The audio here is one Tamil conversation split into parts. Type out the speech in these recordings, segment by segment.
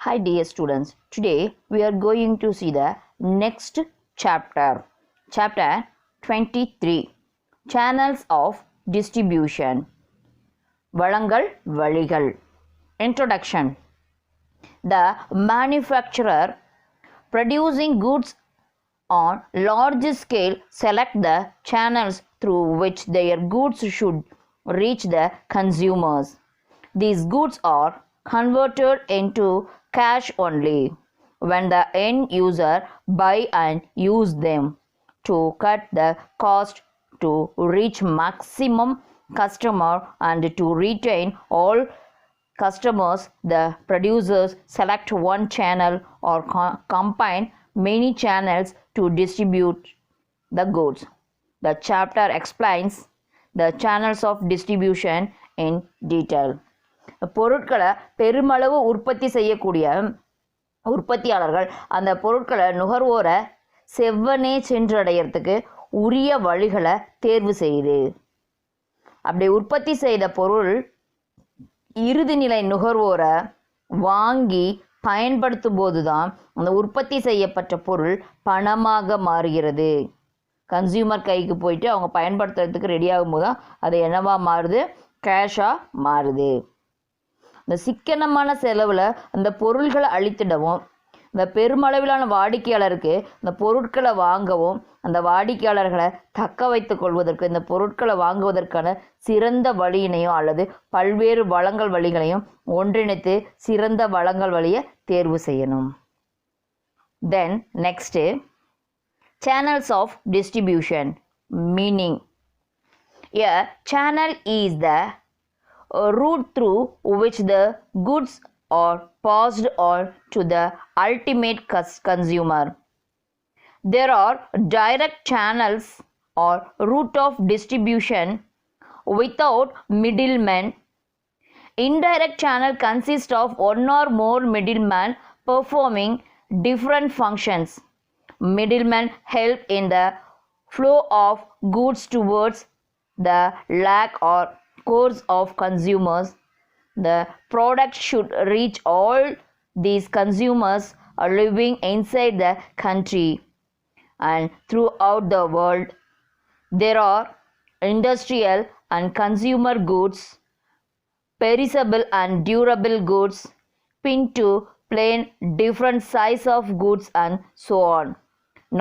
Hi dear students, today we are going to see the next chapter. Chapter 23 Channels of Distribution. Valangal Valigal. Introduction. The manufacturer producing goods on large scale select the channels through which their goods should reach the consumers. These goods are converted into cash only when the end user buy and use them to cut the cost to reach maximum customer and to retain all customers. The producers select one channel or combine many channels to distribute the goods. The chapter explains the channels of distribution in detail. பொருட்களை பெருமளவு உற்பத்தி செய்யக்கூடிய உற்பத்தியாளர்கள் அந்த பொருட்களை நுகர்வோரை செவ்வனே சென்றடைகிறதுக்கு உரிய வழிகளை தேர்வு செய்யுது. அப்படி உற்பத்தி செய்த பொருள் இறுதிநிலை நுகர்வோரை வாங்கி பயன்படுத்தும் போது தான் அந்த உற்பத்தி செய்யப்பட்ட பொருள் பணமாக மாறுகிறது. கன்சியூமர் கைக்கு போயிட்டு அவங்க பயன்படுத்துறதுக்கு ரெடி ஆகும்போது தான் அது என்னவா மாறுது, கேஷாக மாறுது. இந்த சிக்கனமான செலவில் அந்த பொருள்களை அளித்திடவும் இந்த பெருமளவிலான வாடிக்கையாளருக்கு இந்த பொருட்களை வாங்கவும் அந்த வாடிக்கையாளர்களை தக்க வைத்துக் கொள்வதற்கு இந்த பொருட்களை வாங்குவதற்கான சிறந்த வழியினையும் அல்லது பல்வேறு வளங்கள் வழிகளையும் ஒன்றிணைத்து சிறந்த வளங்கள் வழியை தேர்வு செய்யணும். Then next channels of distribution meaning. A channel is the route through which the goods are passed on to the ultimate consumer. There are direct channels or route of distribution without middlemen. Indirect channel consists of one or more middlemen performing different functions. Middlemen help in the flow of goods towards the lack or course of consumers. The product should reach all these consumers living inside the country and throughout the world. There are industrial and consumer goods, perishable and durable goods, pin to plain different size of goods and so on.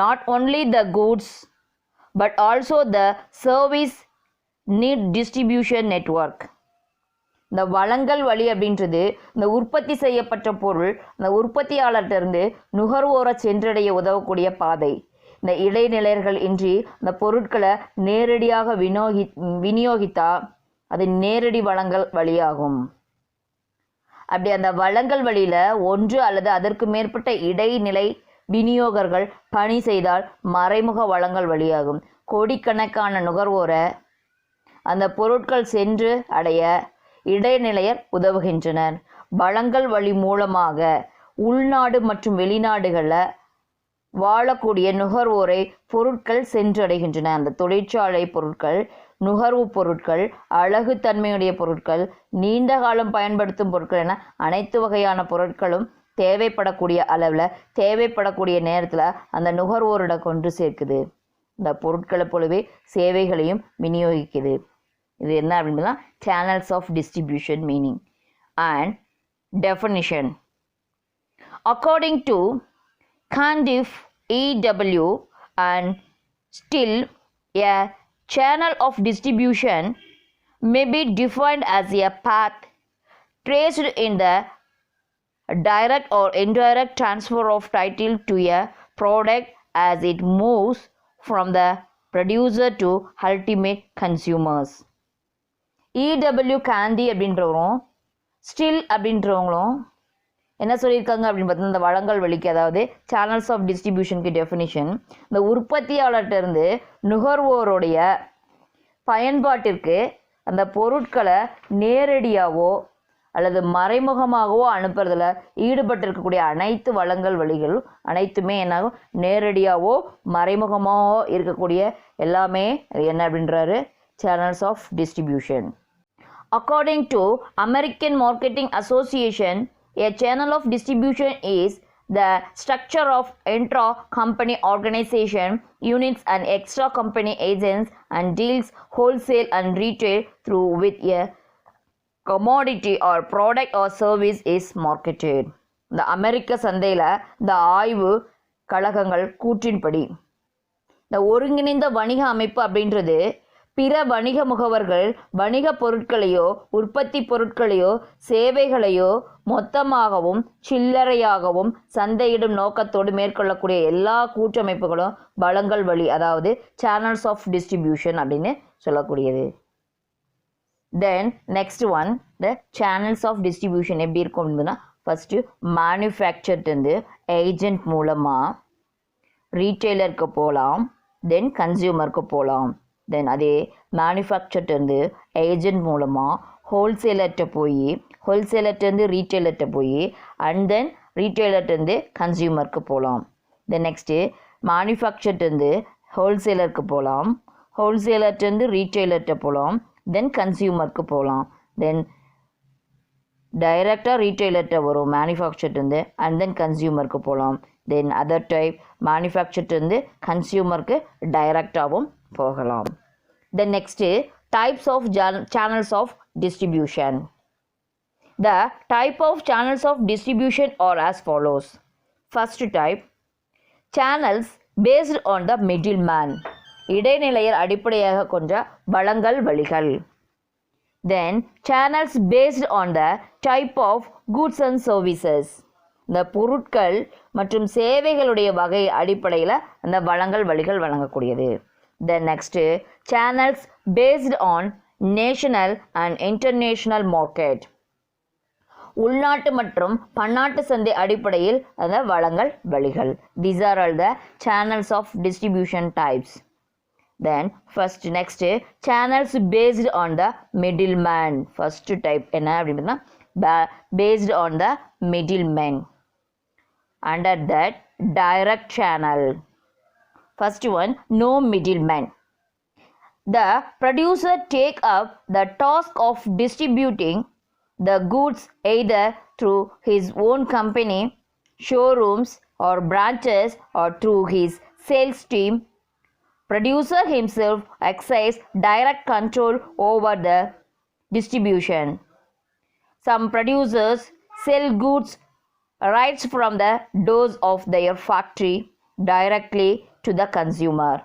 Not only the goods but also the service need distribution network. இந்த வளங்கள் வழி அப்படின்றது இந்த உற்பத்தி செய்யப்பட்ட பொருள் இந்த உற்பத்தியாளர்கிட்டருந்து நுகர்வோரை சென்றடைய உதவக்கூடிய பாதை. இந்த இடைநிலையர்கள் இன்றி இந்த பொருட்களை நேரடியாக விநியோகித்தா அது நேரடி வளங்கள் வழியாகும். அப்படி அந்த வளங்கள் வழியில் ஒன்று அல்லது அதற்கு மேற்பட்ட இடைநிலை விநியோகர்கள் பணி செய்தால் மறைமுக வளங்கள் வழியாகும். கோடிக்கணக்கான நுகர்வோரை அந்த பொருட்கள் சென்று அடைய இடைநிலையர் உதவுகின்றனர். வளங்கள் வழி மூலமாக உள்நாடு மற்றும் வெளிநாடுகளில் வாழக்கூடிய நுகர்வோரை பொருட்கள் சென்றடைகின்றன. அந்த தொழிற்சாலை பொருட்கள், நுகர்வு பொருட்கள், அழகு தன்மையுடைய பொருட்கள், நீண்ட காலம் பயன்படுத்தும் பொருட்கள் என அனைத்து வகையான பொருட்களும் தேவைப்படக்கூடிய அளவில் தேவைப்படக்கூடிய நேரத்தில் அந்த நுகர்வோரிடம் கொண்டு சேர்க்குது. இந்த பொருட்களை போலவே சேவைகளையும் விநியோகிக்குது. இது என்ன அப்படின்னா channels of distribution meaning and definition. According to Cundiff E.W. and Still, a channel of distribution may be defined as a path traced in the direct or indirect transfer of title to a product as it moves from the producer to ultimate consumers. E.W. Candy அப்படின்றவரும் ஸ்டில் அப்படின்றவங்களும் என்ன சொல்லியிருக்காங்க அப்படின்னு பார்த்தீங்கன்னா இந்த வளங்கள் வழிக்கு அதாவது சேனல்ஸ் ஆஃப் டிஸ்ட்ரிபியூஷனுக்கு டெஃபினிஷன் இந்த உற்பத்தியாளர்கிட்டருந்து நுகர்வோருடைய பயன்பாட்டிற்கு அந்த பொருட்களை நேரடியாகவோ அல்லது மறைமுகமாகவோ அனுப்புறதுல ஈடுபட்டிருக்கக்கூடிய அனைத்து வளங்கள் வழிகளும் அனைத்துமே என்னாகும் நேரடியாகவோ மறைமுகமாகவோ இருக்கக்கூடிய எல்லாமே என்ன அப்படின்றாரு channels of distribution. According to American Marketing Association, A channel of distribution is the structure of intra-company organization, units and extra-company agents, and deals wholesale and retail through with a commodity or product or service is marketed. இந்த அமெரிக்க சந்தையில் இந்த ஆய்வு கழகங்கள் கூற்றின்படி இந்த ஒருங்கிணைந்த வணிக அமைப்பு அப்படின்றது பிற வணிக முகவர்கள் வணிக பொருட்களையோ உற்பத்தி பொருட்களையோ சேவைகளையோ மொத்தமாகவும் சில்லறையாகவும் சந்தையிடும் நோக்கத்தோடு மேற்கொள்ளக்கூடிய எல்லா கூட்டமைப்புகளும் வளங்கள் வழி, அதாவது சேனல்ஸ் ஆஃப் டிஸ்ட்ரிபியூஷன் அப்படின்னு சொல்லக்கூடியது. Then next one, the channels of distribution எப்படி இருக்கும் அப்படின்னா, ஃபஸ்ட்டு மேனுஃபேக்சர்லேருந்து ஏஜென்ட் மூலமாக ரீட்டெய்லருக்கு போகலாம், தென் கன்சியூமருக்கு போகலாம். தென் அதே மேனுஃபேக்சர்லேருந்து ஏஜென்ட் மூலமாக ஹோல்சேலர்கிட்ட போய் ஹோல்சேலர்லேருந்து ரீட்டெய்லர்கிட்ட போய் அண்ட் தென் ரீட்டெய்லர்லேருந்து கன்சியூமருக்கு போகலாம். தென் நெக்ஸ்ட்டு மேனுஃபேக்சர்லேருந்து ஹோல்சேலருக்கு போகலாம், ஹோல்சேலர்லேருந்து ரீட்டெய்லர்கிட்ட போகலாம், தென் கன்சியூமருக்கு போகலாம். தென் டைரெக்டாக ரீட்டெய்லர்கிட்ட வரும் மேனுஃபேக்சர்லேருந்து அண்ட் தென் கன்சியூமருக்கு போகலாம். தென் அதர் டைப் மேனுஃபேக்சர்லேருந்து கன்சியூமருக்கு டைரெக்டாகவும் போகலாம். Then next types of channels of distribution. The type of channels of distribution are as follows. First type, channels based on the middleman, இடைநிலையர் அடிப்படையாக கொண்ட வழங்கல் வழிகள். Then channels based on the type of goods and services, இந்த பொருட்கள் மற்றும் சேவைகளுடைய வகை அடிப்படையில் அந்த வழங்கல் வழிகள் வழங்கக்கூடியது. Then next, channels based on national and international market, உள்நாட்டு மற்றும் பன்னாட்டு சந்தை அடிப்படையில் அந்த வழங்கல் வழிகள். These are all the channels of distribution types. Then first next, channels based on the middleman. First type என்ன அப்படின்னா based on the middleman. Under that, direct channel. First one, no middleman. The producer take up the task of distributing the goods either through his own company, showrooms or branches or through his sales team. Producer himself exercises direct control over the distribution. Some producers sell goods right from the doors of their factory directly to the consumer.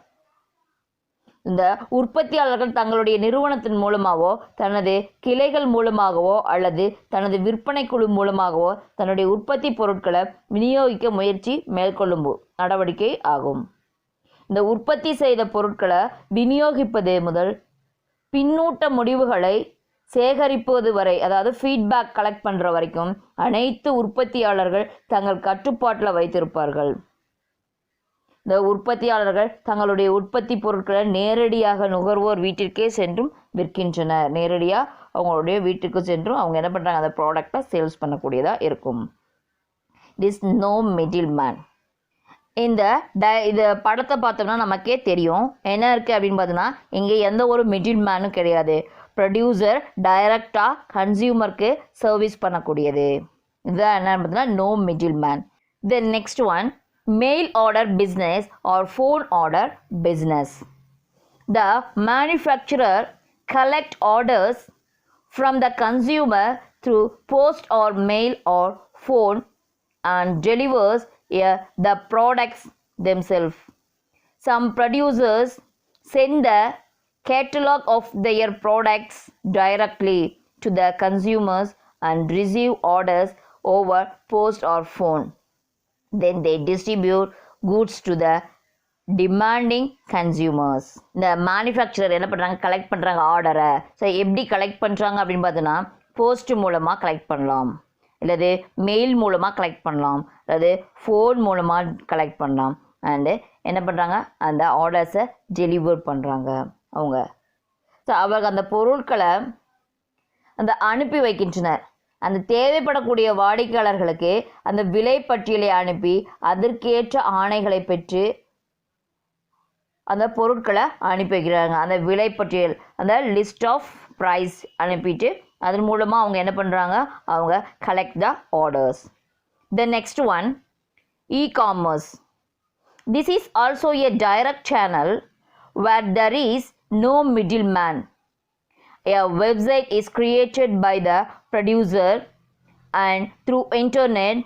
இந்த உற்பத்தியாளர்கள் தங்களுடைய நிறுவனத்தின் மூலமாகவோ தனது கிளைகள் மூலமாகவோ அல்லது தனது விற்பனை குழு மூலமாகவோ தன்னுடைய உற்பத்தி பொருட்களை விநியோகிக்க முயற்சி மேற்கொள்ளும் நடவடிக்கை ஆகும். இந்த உற்பத்தி செய்த பொருட்களை விநியோகிப்பது முதல் பின்னூட்ட முடிவுகளை சேகரிப்பது வரை, அதாவது ஃபீட்பேக் கலெக்ட் பண்ணுற வரைக்கும் அனைத்து உற்பத்தியாளர்கள் தங்கள் கட்டுப்பாட்டில் வைத்திருப்பார்கள். இந்த உற்பத்தியாளர்கள் தங்களுடைய உற்பத்தி பொருட்களை நேரடியாக நுகர்வோர் வீட்டிற்கே சென்றும் விற்கின்றனர். நேரடியாக அவங்களுடைய வீட்டுக்கு சென்றும் அவங்க என்ன பண்ணுறாங்க, அந்த ப்ராடக்டை சேல்ஸ் பண்ணக்கூடியதாக இருக்கும். This no middleman. இந்த படத்தை பார்த்தோம்னா நமக்கே தெரியும் என்ன இருக்குது அப்படின்னு பார்த்தோன்னா, இங்கே எந்த ஒரு மிடில் மேனும் கிடையாது. ப்ரொடியூசர் டைரக்டாக கன்சியூமருக்கு சர்வீஸ் பண்ணக்கூடியது. இதுதான் என்ன பார்த்தோன்னா no middleman. Then next one, mail order business or phone order business. The manufacturer collect orders from the consumer through post or mail or phone and delivers the products themselves. Some producers send the catalog of their products directly to the consumers and receive orders over post or phone. Then they distribute goods to the demanding consumers. இந்த மேனுஃபேக்சரர் என்ன பண்ணுறாங்க, கலெக்ட் பண்ணுறாங்க ஆர்டரை. ஸோ எப்படி கலெக்ட் பண்ணுறாங்க அப்படின்னு பார்த்தோன்னா, போஸ்ட் மூலமாக கலெக்ட் பண்ணலாம், அல்லது மெயில் மூலமாக கலெக்ட் பண்ணலாம், அல்லது ஃபோன் மூலமாக கலெக்ட் பண்ணலாம். அண்டு என்ன பண்ணுறாங்க, அந்த ஆர்டர்ஸை டெலிவர் பண்ணுறாங்க அவங்க. ஸோ அவங்க அந்த பொருட்களை அந்த அனுப்பி வைக்கின்றனர். அந்த தேவைப்படக்கூடிய வாடிக்கையாளர்களுக்கு அந்த விலை பட்டியலை அனுப்பி அதற்கேற்ற ஆணைகளை பெற்று அந்த பொருட்களை அனுப்பி வைக்கிறாங்க. அந்த விலை பட்டியல், அந்த லிஸ்ட் ஆஃப் ப்ரைஸ் அனுப்பிட்டு அதன் மூலமாக அவங்க என்ன பண்ணுறாங்க, அவங்க collect the orders. The next one, e-commerce. This is also a direct channel where there is no middleman. A website is created by the producer and through internet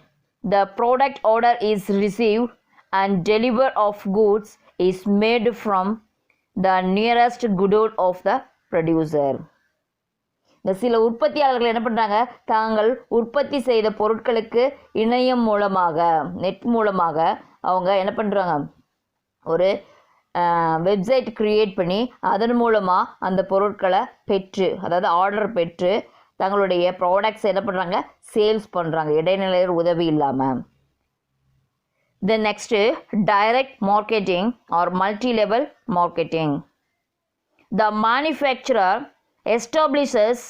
the product order is received and delivery of goods is made from the nearest godown of the producer. இந்த சில உற்பத்தியாளர்கள் என்ன பண்ணுறாங்க, தாங்கள் உற்பத்தி செய்த பொருட்களுக்கு இணையம் மூலமாக நெட் மூலமாக அவங்க என்ன பண்ணுறாங்க, ஒரு வெப்சைட் க்ரியேட் பண்ணி அதன் மூலமாக அந்த பொருட்களை பெற்று, அதாவது ஆர்டர் பெற்று தங்களுடைய ப்ராடக்ட்ஸ் என்ன பண்ணுறாங்க, சேல்ஸ் பண்ணுறாங்க, இடைநிலையர் உதவி இல்லாமல். The next, direct marketing or multi-level marketing. The manufacturer establishes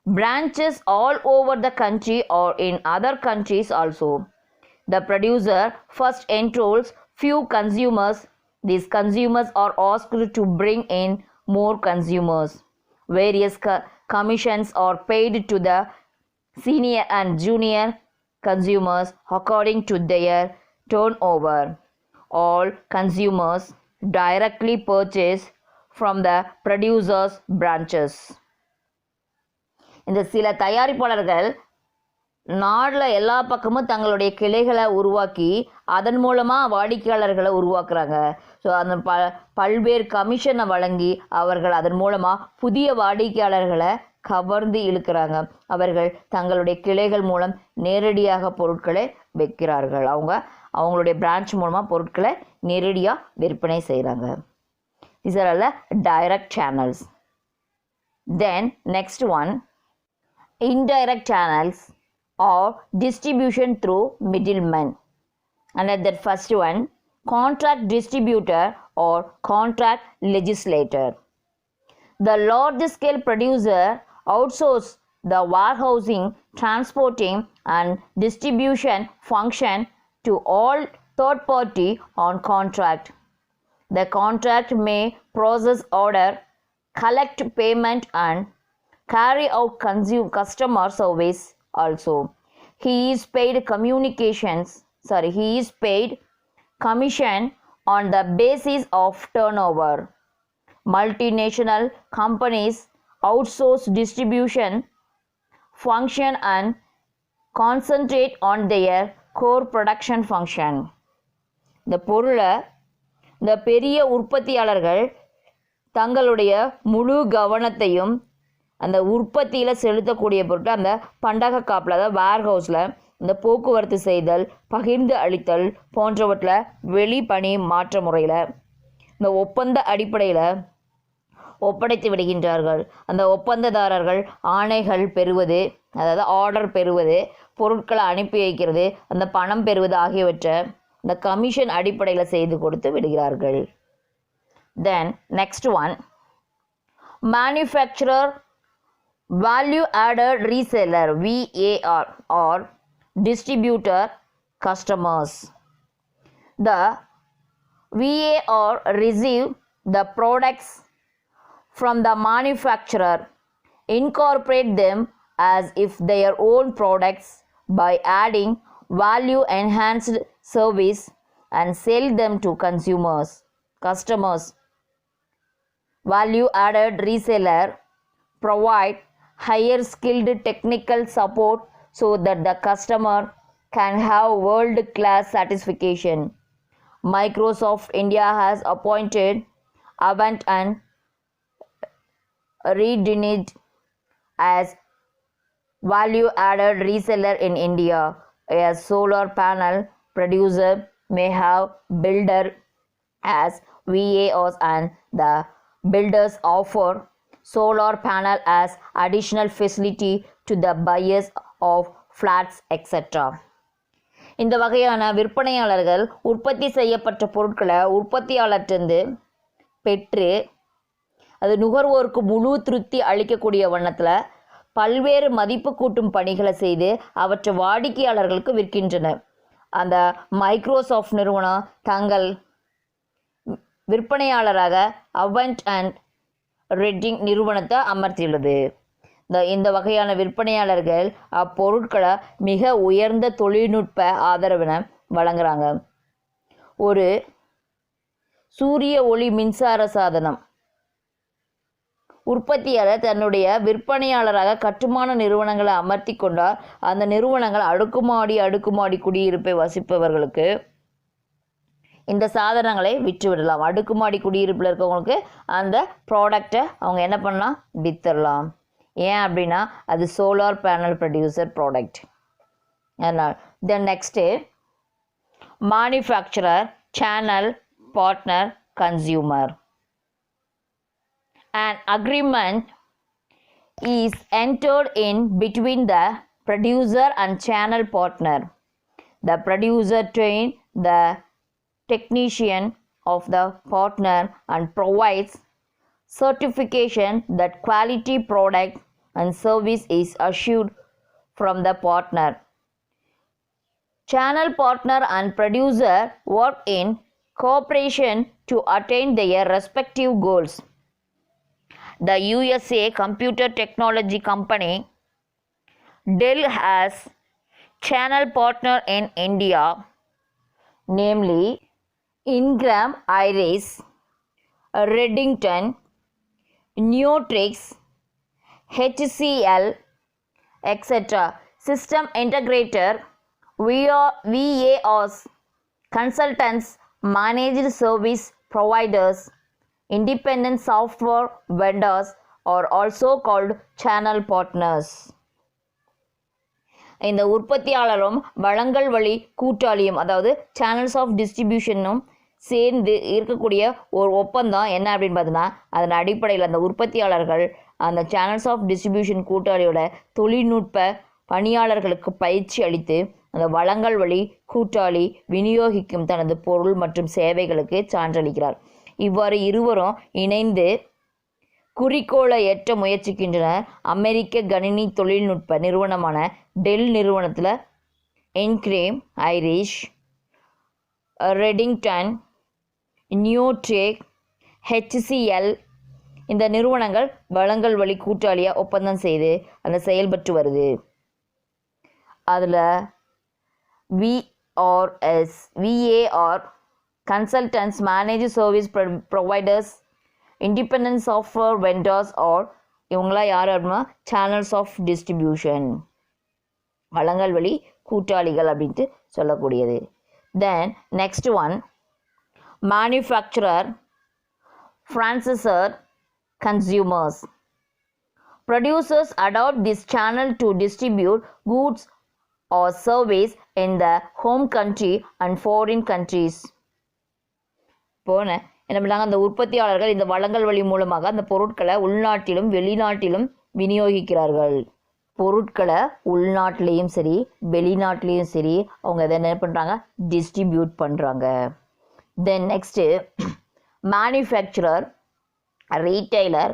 branches all over the country or in other countries also. The producer first enrolls few consumers. These consumers are asked to bring in more consumers. Various commissions are paid to the senior and junior consumers according to their turnover. All consumers directly purchase from the producer's branches. இந்த சில தயாரிப்பாளர்கள் நாட்டில் எல்லா பக்கமும் தங்களுடைய கிளைகளை உருவாக்கி அதன் மூலமாக வாடிக்கையாளர்களை உருவாக்குறாங்க. ஸோ அந்த பல்வேறு கமிஷனை வழங்கி அவர்கள் அதன் மூலமாக புதிய வாடிக்கையாளர்களை கவர்ந்து இழுக்கிறாங்க. அவர்கள் தங்களுடைய கிளைகள் மூலம் நேரடியாக பொருட்களை விற்கிறார்கள். அவங்களுடைய பிரான்ச் மூலமாக பொருட்களை நேரடியாக விற்பனை செய்கிறாங்க. These are all the direct channels. Then next one, indirect channels or distribution through middlemen. And that first one, contract distributor or contract legislator. The large scale producer outsources the warehousing, transporting and distribution function to all third party on contract. The contract may process order, collect payment and carry out customer service also. He is paid commission on the basis of turnover. Multinational companies outsource distribution function and concentrate on their core production function. இந்த பொருளை இந்த பெரிய உற்பத்தியாளர்கள் தங்களுடைய முழு கவனத்தையும் அந்த உற்பத்தியில் செலுத்தக்கூடிய பொருட்கள் அந்த பண்டக காப்பில், அதாவது வேர்ஹவுஸில் இந்த போக்குவரத்து செய்தல், பகிர்ந்து அளித்தல் போன்றவற்றில் வெளிப்பணி மாற்ற முறையில் இந்த ஒப்பந்த அடிப்படையில் ஒப்படைத்து விடுகின்றார்கள். அந்த ஒப்பந்ததாரர்கள் ஆணைகள் பெறுவது, அதாவது ஆர்டர் பெறுவது, பொருட்களை அனுப்பி வைக்கிறது, அந்த பணம் பெறுவது ஆகியவற்றை இந்த கமிஷன் அடிப்படையில் செய்து கொடுத்து விடுகிறார்கள். Then next one, manufacturer value added reseller VAR or distributor customers. The VAR receive the products from the manufacturer, incorporate them as if their own products by adding value enhanced service and sell them to customers. Value added reseller provide higher skilled technical support so that the customer can have world class satisfaction. Microsoft India has appointed Avant and Redinid as value added reseller in India. A solar panel producer may have builder as VARs and the builders offer solar panel as additional facility to the buyers of flats etc. இந்த வகையான விற்பனையாளர்கள் உற்பத்தி செய்யப்பட்ட பொருட்களை உற்பத்தியாளர்கிட்டருந்து பெற்று அது நுகர்வோருக்கு முழு திருப்தி அளிக்கக்கூடிய வண்ணத்தில் பல்வேறு மதிப்பு கூட்டும் பணிகளை செய்து அவற்றை வாடிக்கையாளர்களுக்கு விற்கின்றனர். அந்த மைக்ரோசாஃப்ட் நிறுவனம் தங்கள் விற்பனையாளராக அவண்ட் அண்ட் ரெட்டிங் நிறுவனத்தை அமர்த்தியுள்ளது. இந்த வகையான விற்பனையாளர்கள் அப்பொருட்களை மிக உயர்ந்த தொழில்நுட்ப ஆதரவினை வழங்குறாங்க. ஒரு சூரிய ஒளி மின்சார சாதனம் உற்பத்தியாளர் தன்னுடைய விற்பனையாளராக கட்டுமான நிறுவனங்களை அமர்த்தி கொண்டால் அந்த நிறுவனங்கள் அடுக்குமாடி குடியிருப்பை வசிப்பவர்களுக்கு இந்த சாதனங்களை விற்றுவிடலாம். அடுக்குமாடி குடியிருப்பில் இருக்கவங்களுக்கு அந்த ப்ராடக்டை அவங்க என்ன பண்ணலாம், விற்றுடலாம். ஏன் அப்படின்னா அது சோலார் பேனல் ப்ரொடியூசர் ப்ராடக்ட். அதனால் then next manufacturer, channel partner, consumer. An agreement is entered in between the producer and channel partner. The producer trains the technician of the partner and provides certification that quality product and service is assured from the partner. Channel partner and producer work in cooperation to attain their respective goals. The USA computer technology company Dell has channel partner in India, namely Ingram Iris, Redington, Neotrix, HCL, etc. System integrator, VARs, consultants, managed service providers, independent software vendors are also called channel partners. இந்த உற்பத்தியாளரும் வழங்கல் வழி கூட்டாளியும் அதாவது சேனல்ஸ் ஆஃப் டிஸ்ட்ரிபியூஷனும் சேர்ந்து இருக்கக்கூடிய ஒரு ஒப்பந்தம் என்ன அப்படின்னு பார்த்தீங்கன்னா, அதன் அடிப்படையில் அந்த உற்பத்தியாளர்கள் அந்த சேனல்ஸ் ஆஃப் டிஸ்ட்ரிபியூஷன் கூட்டாளியோட தொழில்நுட்ப பணியாளர்களுக்கு பயிற்சி அளித்து அந்த வழங்கல் வழி கூட்டாளி விநியோகிக்கும் தனது பொருள் மற்றும் சேவைகளுக்கு சான்றளிக்கிறார். இவ்வாறு இருவரும் இணைந்து குறிக்கோளை எட்ட முயற்சிக்கின்றனர். அமெரிக்க கணினி தொழில்நுட்ப நிறுவனமான டெல் நிறுவனத்தில் இன்கிரேம் ஐரிஷ், ரெடிங்டன், நியூட்ரேக், HCL இந்த நிறுவனங்கள் வழங்கல் வழி கூட்டாளியாக ஒப்பந்தம் செய்து அந்த செயல்பட்டு வருது. அதில் VAR consultants, managed service providers, independent software vendors or இவங்களாம் யார் அப்படின்னா சேனல்ஸ் ஆஃப் டிஸ்ட்ரிபியூஷன் வழங்கல் வழி கூட்டாளிகள் அப்படின்ட்டு சொல்லக்கூடியது. Then next one manufacturer, franchisor, consumers. Producers adopt this channel to distribute goods or service in the home country and foreign countries. என்ன பண்ணாங்க, அந்த உற்பத்தியாளர்கள் இந்த வழங்கல் வழி மூலமாக அந்த பொருட்களை உள்நாட்டிலும் வெளிநாட்டிலும் விநியோகிக்கிறார்கள். பொருட்களை உள்நாட்டிலையும் சரி வெளிநாட்டிலையும் சரி அவங்க அதை என்ன பண்ணுறாங்க, டிஸ்ட்ரிபியூட் பண்ணுறாங்க. Then next manufacturer, retailer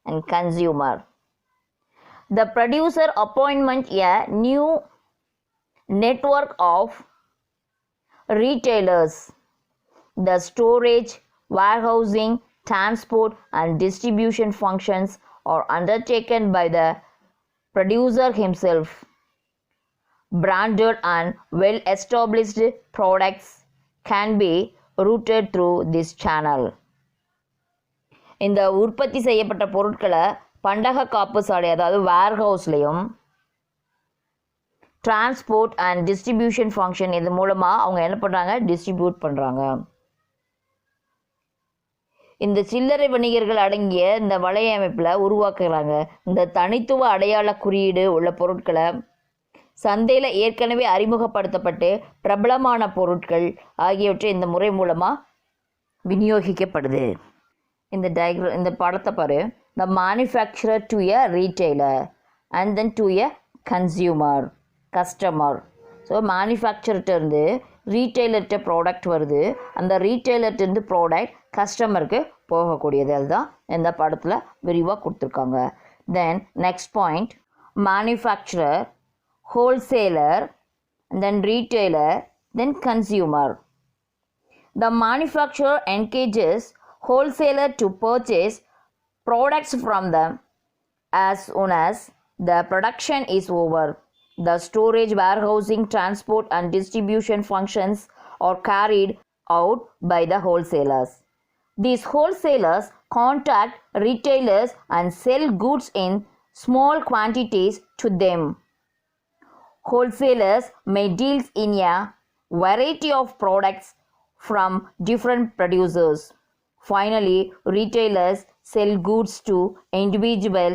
and consumer. The producer appointment a new network of retailers. The storage, warehousing, transport and distribution functions are undertaken by the producer himself. Branded and well-established products can be routed through this channel. இந்த உற்பத்தி செய்யப்பட்ட பொருட்களை பண்டக காப்பு சாலை அதாவது வேர்ஹவுஸ்லையும் டிரான்ஸ்போர்ட் அண்ட் டிஸ்ட்ரிபியூஷன் ஃபங்க்ஷன் இது மூலமாக அவங்க என்ன பண்ணுறாங்க, டிஸ்ட்ரிபியூட் பண்ணுறாங்க. இந்த சில்லறை வணிகர்கள் அடங்கிய இந்த வலையமைப்பில் உருவாக்குறாங்க. இந்த தனித்துவ அடையாள குறியீடு உள்ள பொருட்களை சந்தையில் ஏற்கனவே அறிமுகப்படுத்தப்பட்டு பிரபலமான பொருட்கள் ஆகியவற்றை இந்த முறை மூலமாக விநியோகிக்கப்படுது. இந்த படத்தை பாரு. The manufacturer to a retailer and then to a consumer, customer. So மேனுஃபேக்சர்கிட்டேருந்து ரீட்டெய்லர்கிட்ட ப்ராடக்ட் வருது, அந்த ரீட்டெய்லர்கிட்டேருந்து ப்ராடக்ட் கஸ்டமருக்கு போகக்கூடியது. அதுதான் இந்த படத்தில் விரிவாக கொடுத்துருக்காங்க. Then next point manufacturer, wholesaler, then retailer, then consumer. The manufacturer engages wholesaler to purchase products from them as soon as the production is over. The storage, warehousing, transport and distribution functions are carried out by the wholesalers. These wholesalers contact retailers and sell goods in small quantities to them. Wholesalers may deal in a variety of products from different producers. Finally, retailers sell goods to individual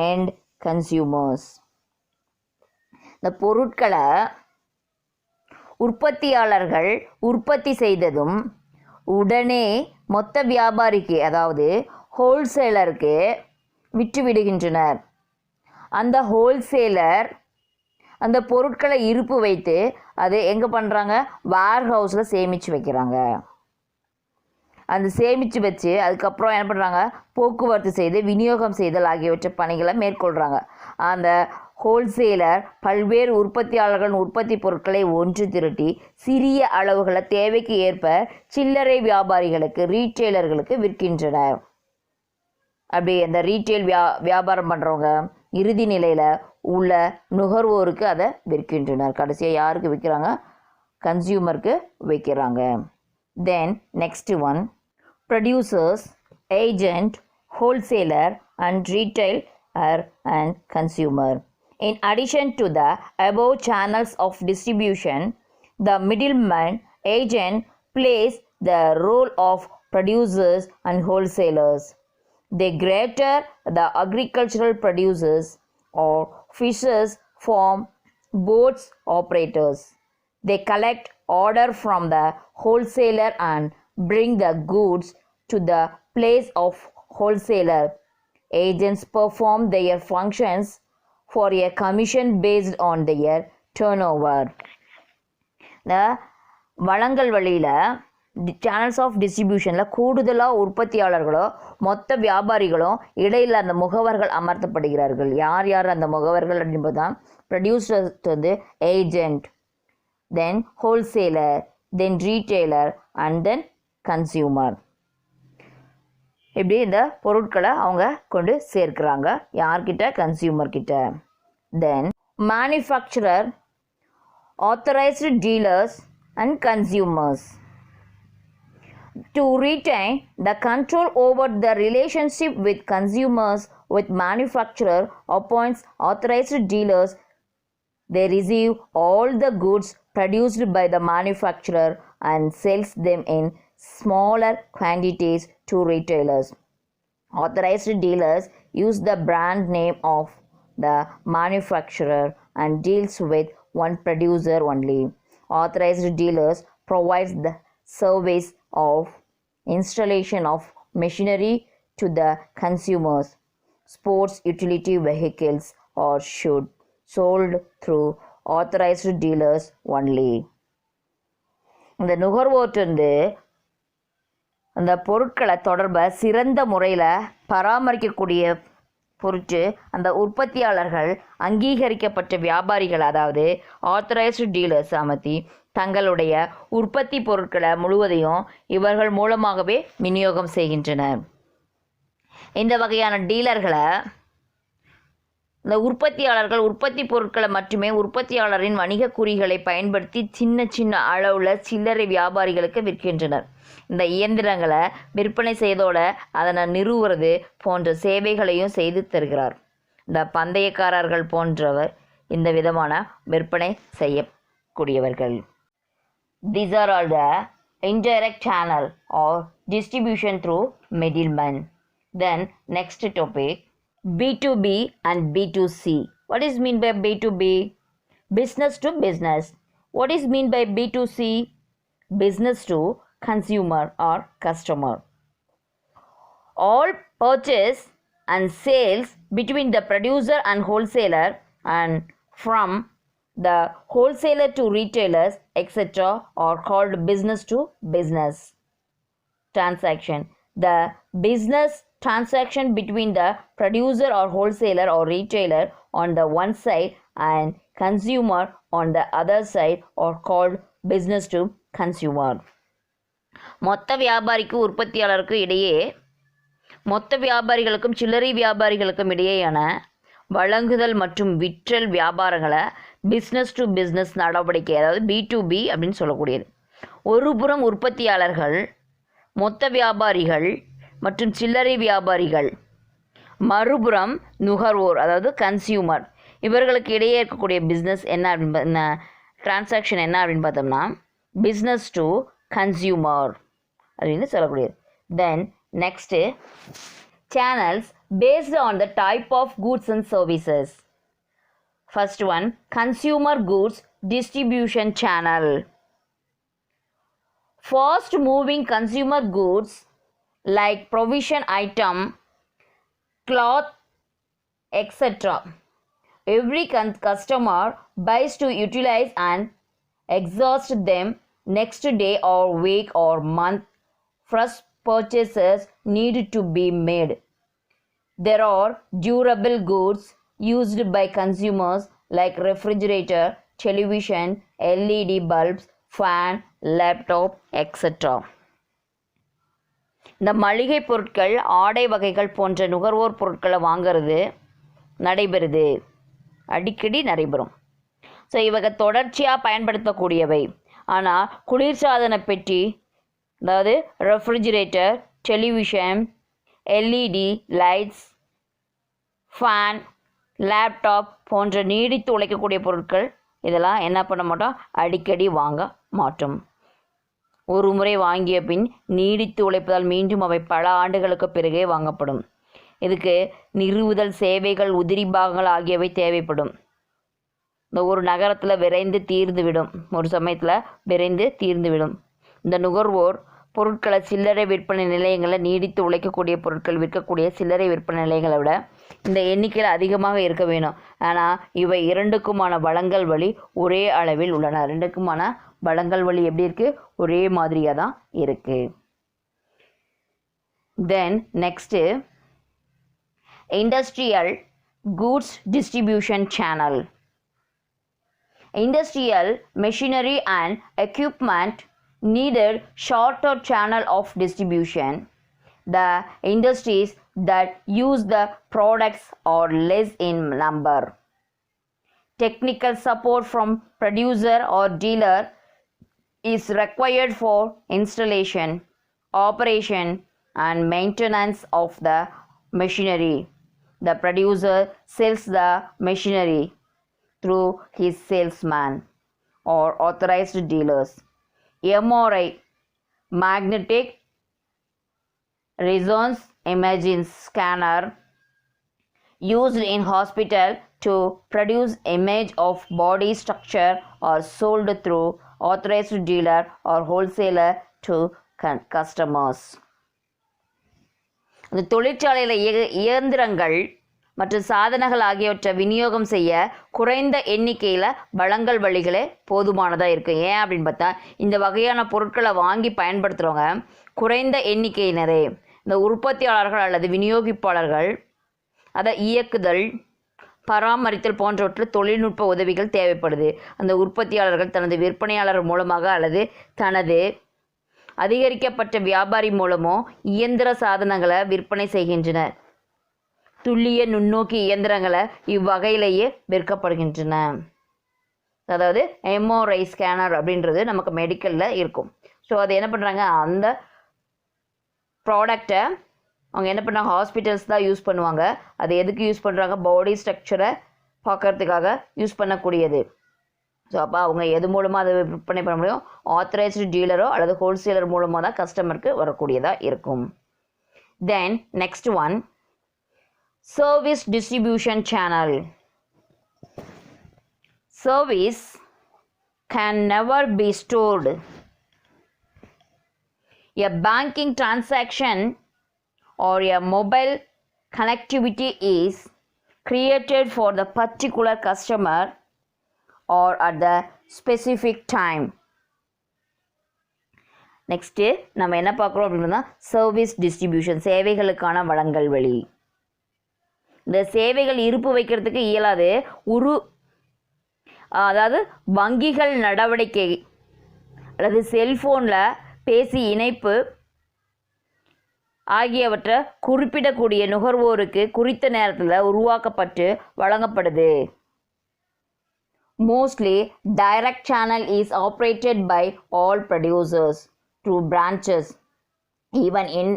and consumers. இந்த பொருட்களை உற்பத்தியாளர்கள் உற்பத்தி செய்ததும் உடனே மொத்த வியாபாரிக்கு அதாவது ஹோல்சேலருக்கு விற்று விடுகின்றனர். அந்த ஹோல்சேலர் அந்த பொருட்களை இருப்பு வைத்து அது எங்கே பண்ணுறாங்க, வேர் ஹவுஸில் சேமித்து வைக்கிறாங்க. அந்த சேமித்து வச்சு அதுக்கப்புறம் என்ன பண்ணுறாங்க, போக்குவரத்து செய்து விநியோகம் செய்தல் ஆகியவற்றை பணிகளை மேற்கொள்கிறாங்க. அந்த ஹோல்சேலர் பல்வேறு உற்பத்தியாளர்களின் உற்பத்தி பொருட்களை ஒன்று திரட்டி சிறிய அளவுகளை தேவைக்கு ஏற்ப சில்லறை வியாபாரிகளுக்கு ரீட்டெயிலர்களுக்கு விற்கின்றனர். அப்படி அந்த ரீட்டெயில் வியாபாரம் பண்ணுறவங்க இறுதி நிலையில் உள்ள நுகர்வோருக்கு அதை விற்கின்றனர். கடைசியாக யாருக்கு விற்கிறாங்க, கன்சியூமருக்கு விற்கிறாங்க. Then next one, producers, agent, wholesaler and retailer and consumer. In addition to the above channels of distribution, the middleman agent plays the role of producers and wholesalers. They gather the agricultural producers or fishers from boats operators. They collect order from the wholesaler and bring the goods to the place of wholesaler. Agents perform their functions for a commission based on their turnover. இந்த வழங்கல் வழியில் சேனல்ஸ் ஆஃப் டிஸ்ட்ரிபியூஷனில் கூடுதலாக உற்பத்தியாளர்களோ மொத்த வியாபாரிகளும் இடையில் அந்த முகவர்கள் அமர்த்தப்படுகிறார்கள். யார் யார் அந்த முகவர்கள் அப்படின்பது தான் ப்ரொடியூசர்ஸ் வந்து agent, then wholesaler, then retailer and then consumer. இப்படி இந்த பொருட்களை அவங்க கொண்டு சேர்க்கிறாங்க யார்கிட்ட, கன்சியூமர் கிட்ட. Then manufacturer, authorised dealers and consumers. To retain the control over the relationship with consumers, with manufacturer appoints authorized dealers. They receive all the goods produced by the manufacturer and sells them in smaller quantities to retailers. Authorized dealers use the brand name of the manufacturer and deals with one producer only. Authorized dealers provides the service of installation of machinery to the consumers. Sports utility vehicles are sold through authorized dealers only. இந்த நுகர்வோர்ட்டு அந்த பொருட்களை தொடர்பை சிறந்த முறையில் பராமரிக்கக்கூடிய பொருட்டு அந்த உற்பத்தியாளர்கள் அங்கீகரிக்கப்பட்ட வியாபாரிகள் அதாவது ஆத்தரைஸ்டு டீலர்ஸ் அமர்த்தி தங்களுடைய உற்பத்தி பொருட்களை முழுவதையும் இவர்கள் மூலமாகவே விநியோகம் செய்கின்றனர். இந்த வகையான டீலர்களை இந்த உற்பத்தியாளர்கள் உற்பத்தி பொருட்களை மட்டுமே உற்பத்தியாளரின் வணிக குறிகளை பயன்படுத்தி சின்ன சின்ன அளவில் சில்லறை வியாபாரிகளுக்கு விற்கின்றனர். இந்த இயந்திரங்களை விற்பனை செய்தோட அதனை நிறுவுறது போன்ற சேவைகளையும் செய்து தருகிறார். இந்த பந்தயக்காரர்கள் போன்றவர் இந்த விதமான விற்பனை செய்யக்கூடியவர்கள். These are all the indirect channel or distribution through middlemen. Then next topic, B2B and B2C. What is mean by B2B? Business to business. What is mean by B2C? Business to consumer or customer. All purchase and sales between the producer and wholesaler and from the wholesaler to retailers etc. are called business to business transaction. The business transaction between the producer or wholesaler or retailer on the one side and consumer on the other side are called business to consumer. மொத்த வியாபாரிக்கு உற்பத்தியாளருக்கு இடையே மொத்த வியாபாரிகளுக்கும் சில்லறை வியாபாரிகளுக்கும் இடையேயான வழங்குதல் மற்றும் விற்றல் வியாபாரங்களை பிஸ்னஸ் டு பிஸ்னஸ் நடவடிக்கை, அதாவது B2B அப்படின்னு சொல்லக்கூடியது. ஒரு புறம் உற்பத்தியாளர்கள், மொத்த வியாபாரிகள் மற்றும் சில்லறை வியாபாரிகள், மறுபுறம் நுகர்வோர் அதாவது கன்சியூமர், இவர்களுக்கு இடையே இருக்கக்கூடிய பிஸ்னஸ் என்ன அப்படின்னு டிரான்சாக்ஷன் என்ன அப்படின்னு பார்த்தோம்னா பிஸ்னஸ் டு கன்சியூமர் அப்படின்னு சொல்லக்கூடியது. தென் next channels based on the type of goods and services. First one, consumer goods distribution channel. Fast moving consumer goods like provision item, cloth, etc. Every customer buys to utilize and exhaust them next day or week or month. Fresh purchases need to be made. There are durable goods used by consumers like refrigerator, television, LED bulbs, fan, laptop, etc. இந்த மளிகை பொருட்கள், ஆடை வகைகள் போன்ற நுகர்வோர் பொருட்களை வாங்கிறது நடைபெறுது, அடிக்கடி நடைபெறும். ஸோ இவங்க தொடர்ச்சியாக பயன்படுத்தக்கூடியவை. ஆனால் குளிர்சாதன பெட்டி, அதாவது refrigerator, television, LED lights, fan, laptop போன்ற நீடித்து உழைக்கக்கூடிய பொருட்கள் இதெல்லாம் என்ன பண்ண மாட்டோம், அடிக்கடி வாங்க மாட்டோம். ஒரு முறை வாங்கிய பின் நீடித்து உழைப்பதால் மீண்டும் அவை பல ஆண்டுகளுக்கு பிறகே வாங்கப்படும். இதுக்கு நிறுவுதல் சேவைகள், உதிரி பாகங்கள் ஆகியவை தேவைப்படும். இந்த ஒரு நகரத்தில் விரைந்து தீர்ந்துவிடும், ஒரு சமயத்தில் விரைந்து தீர்ந்துவிடும். இந்த நுகர்வோர் பொருட்களை சில்லறை விற்பனை நிலையங்களில் நீடித்து உழைக்கக்கூடிய பொருட்கள் விற்கக்கூடிய சில்லறை விற்பனை நிலையங்களை விட இந்த எண்ணிக்கையில் அதிகமாக இருக்க வேணும். ஆனால் இவை இரண்டுக்குமான வழங்கல் வழி ஒரே அளவில் உள்ளன. ரெண்டுக்குமான வழங்கல் வழி எப்படி இருக்குது, ஒரே மாதிரியாக தான் இருக்குது. Then next industrial goods distribution channel. Industrial machinery and equipment needed shorter channel of distribution. The industries that use the products are less in number. Technical support from producer or dealer is required for installation, operation and maintenance of the machinery. The producer sells the machinery through his salesman or authorized dealers. MRI, magnetic resonance imaging scanner, used in hospital to produce image of body structure, are sold through authorized dealer or wholesaler to customers. இந்த தொழிற்சாலையில் இயந்திரங்கள் மற்றும் சாதனங்கள் ஆகியவற்றை விநியோகம் செய்ய குறைந்த எண்ணிக்கையில் வழங்கல் வழிகளே போதுமானதாக இருக்குது. ஏன் அப்படின்னு பார்த்தா இந்த வகையான பொருட்களை வாங்கி பயன்படுத்துகிறவங்க குறைந்த எண்ணிக்கையினரே. இந்த உற்பத்தியாளர்கள் அல்லது விநியோகிப்பாளர்கள் அதை இயக்குதல், பராமரித்தல் போன்றவற்றில் தொழில்நுட்ப உதவிகள் தேவைப்படுது. அந்த உற்பத்தியாளர்கள் தனது விற்பனையாளர் மூலமாக அல்லது தனது அதிகரிக்கப்பட்ட வியாபாரி மூலமோ இயந்திர சாதனங்களை விற்பனை செய்கின்றனர். துல்லிய நுண்ணோக்கி இயந்திரங்களை இவ்வகையிலேயே விற்கப்படுகின்றன. அதாவது எம்ஆர்ஐ ஸ்கேனர் அப்படின்றது நமக்கு மெடிக்கலில் இருக்கும். ஸோ அது என்ன பண்ணுறாங்க, அந்த ப்ராடக்டை அவங்க என்ன பண்ணுறாங்க, ஹாஸ்பிட்டல்ஸ் தான் யூஸ் பண்ணுவாங்க. அது எதுக்கு யூஸ் பண்ணுறாங்க, பாடி ஸ்ட்ரக்சரை பார்க்கறதுக்காக யூஸ் பண்ணக்கூடியது. ஸோ அப்போ அவங்க எது மூலமாக அதை விற்பனை பண்ண முடியும், ஆத்தரைஸ்டு டீலரோ அல்லது ஹோல்சேலர் மூலமாக தான் கஸ்டமருக்கு வரக்கூடியதாக இருக்கும். தென் next one, service distribution channel. Service can never be stored. A banking transaction or a mobile connectivity is created for the particular customer or at the specific time. Next நம்ம என்ன பார்க்குறோம் அப்படின்னா சர்வீஸ் டிஸ்ட்ரிபியூஷன், சேவைகளுக்கான வழங்கல் வழி. இந்த சேவைகள் இருப்பு வைக்கிறதுக்கு இயலாது. அதாவது வங்கிகள் நடவடிக்கை அல்லது செல்ஃபோனில் பேசி இணைப்பு ஆகியவற்றை குறிப்பிடக்கூடிய நுகர்வோருக்கு குறித்த நேரத்தில் உருவாக்கப்பட்டு வழங்கப்படுது. Mostly, direct channel is operated by all producers through branches, even in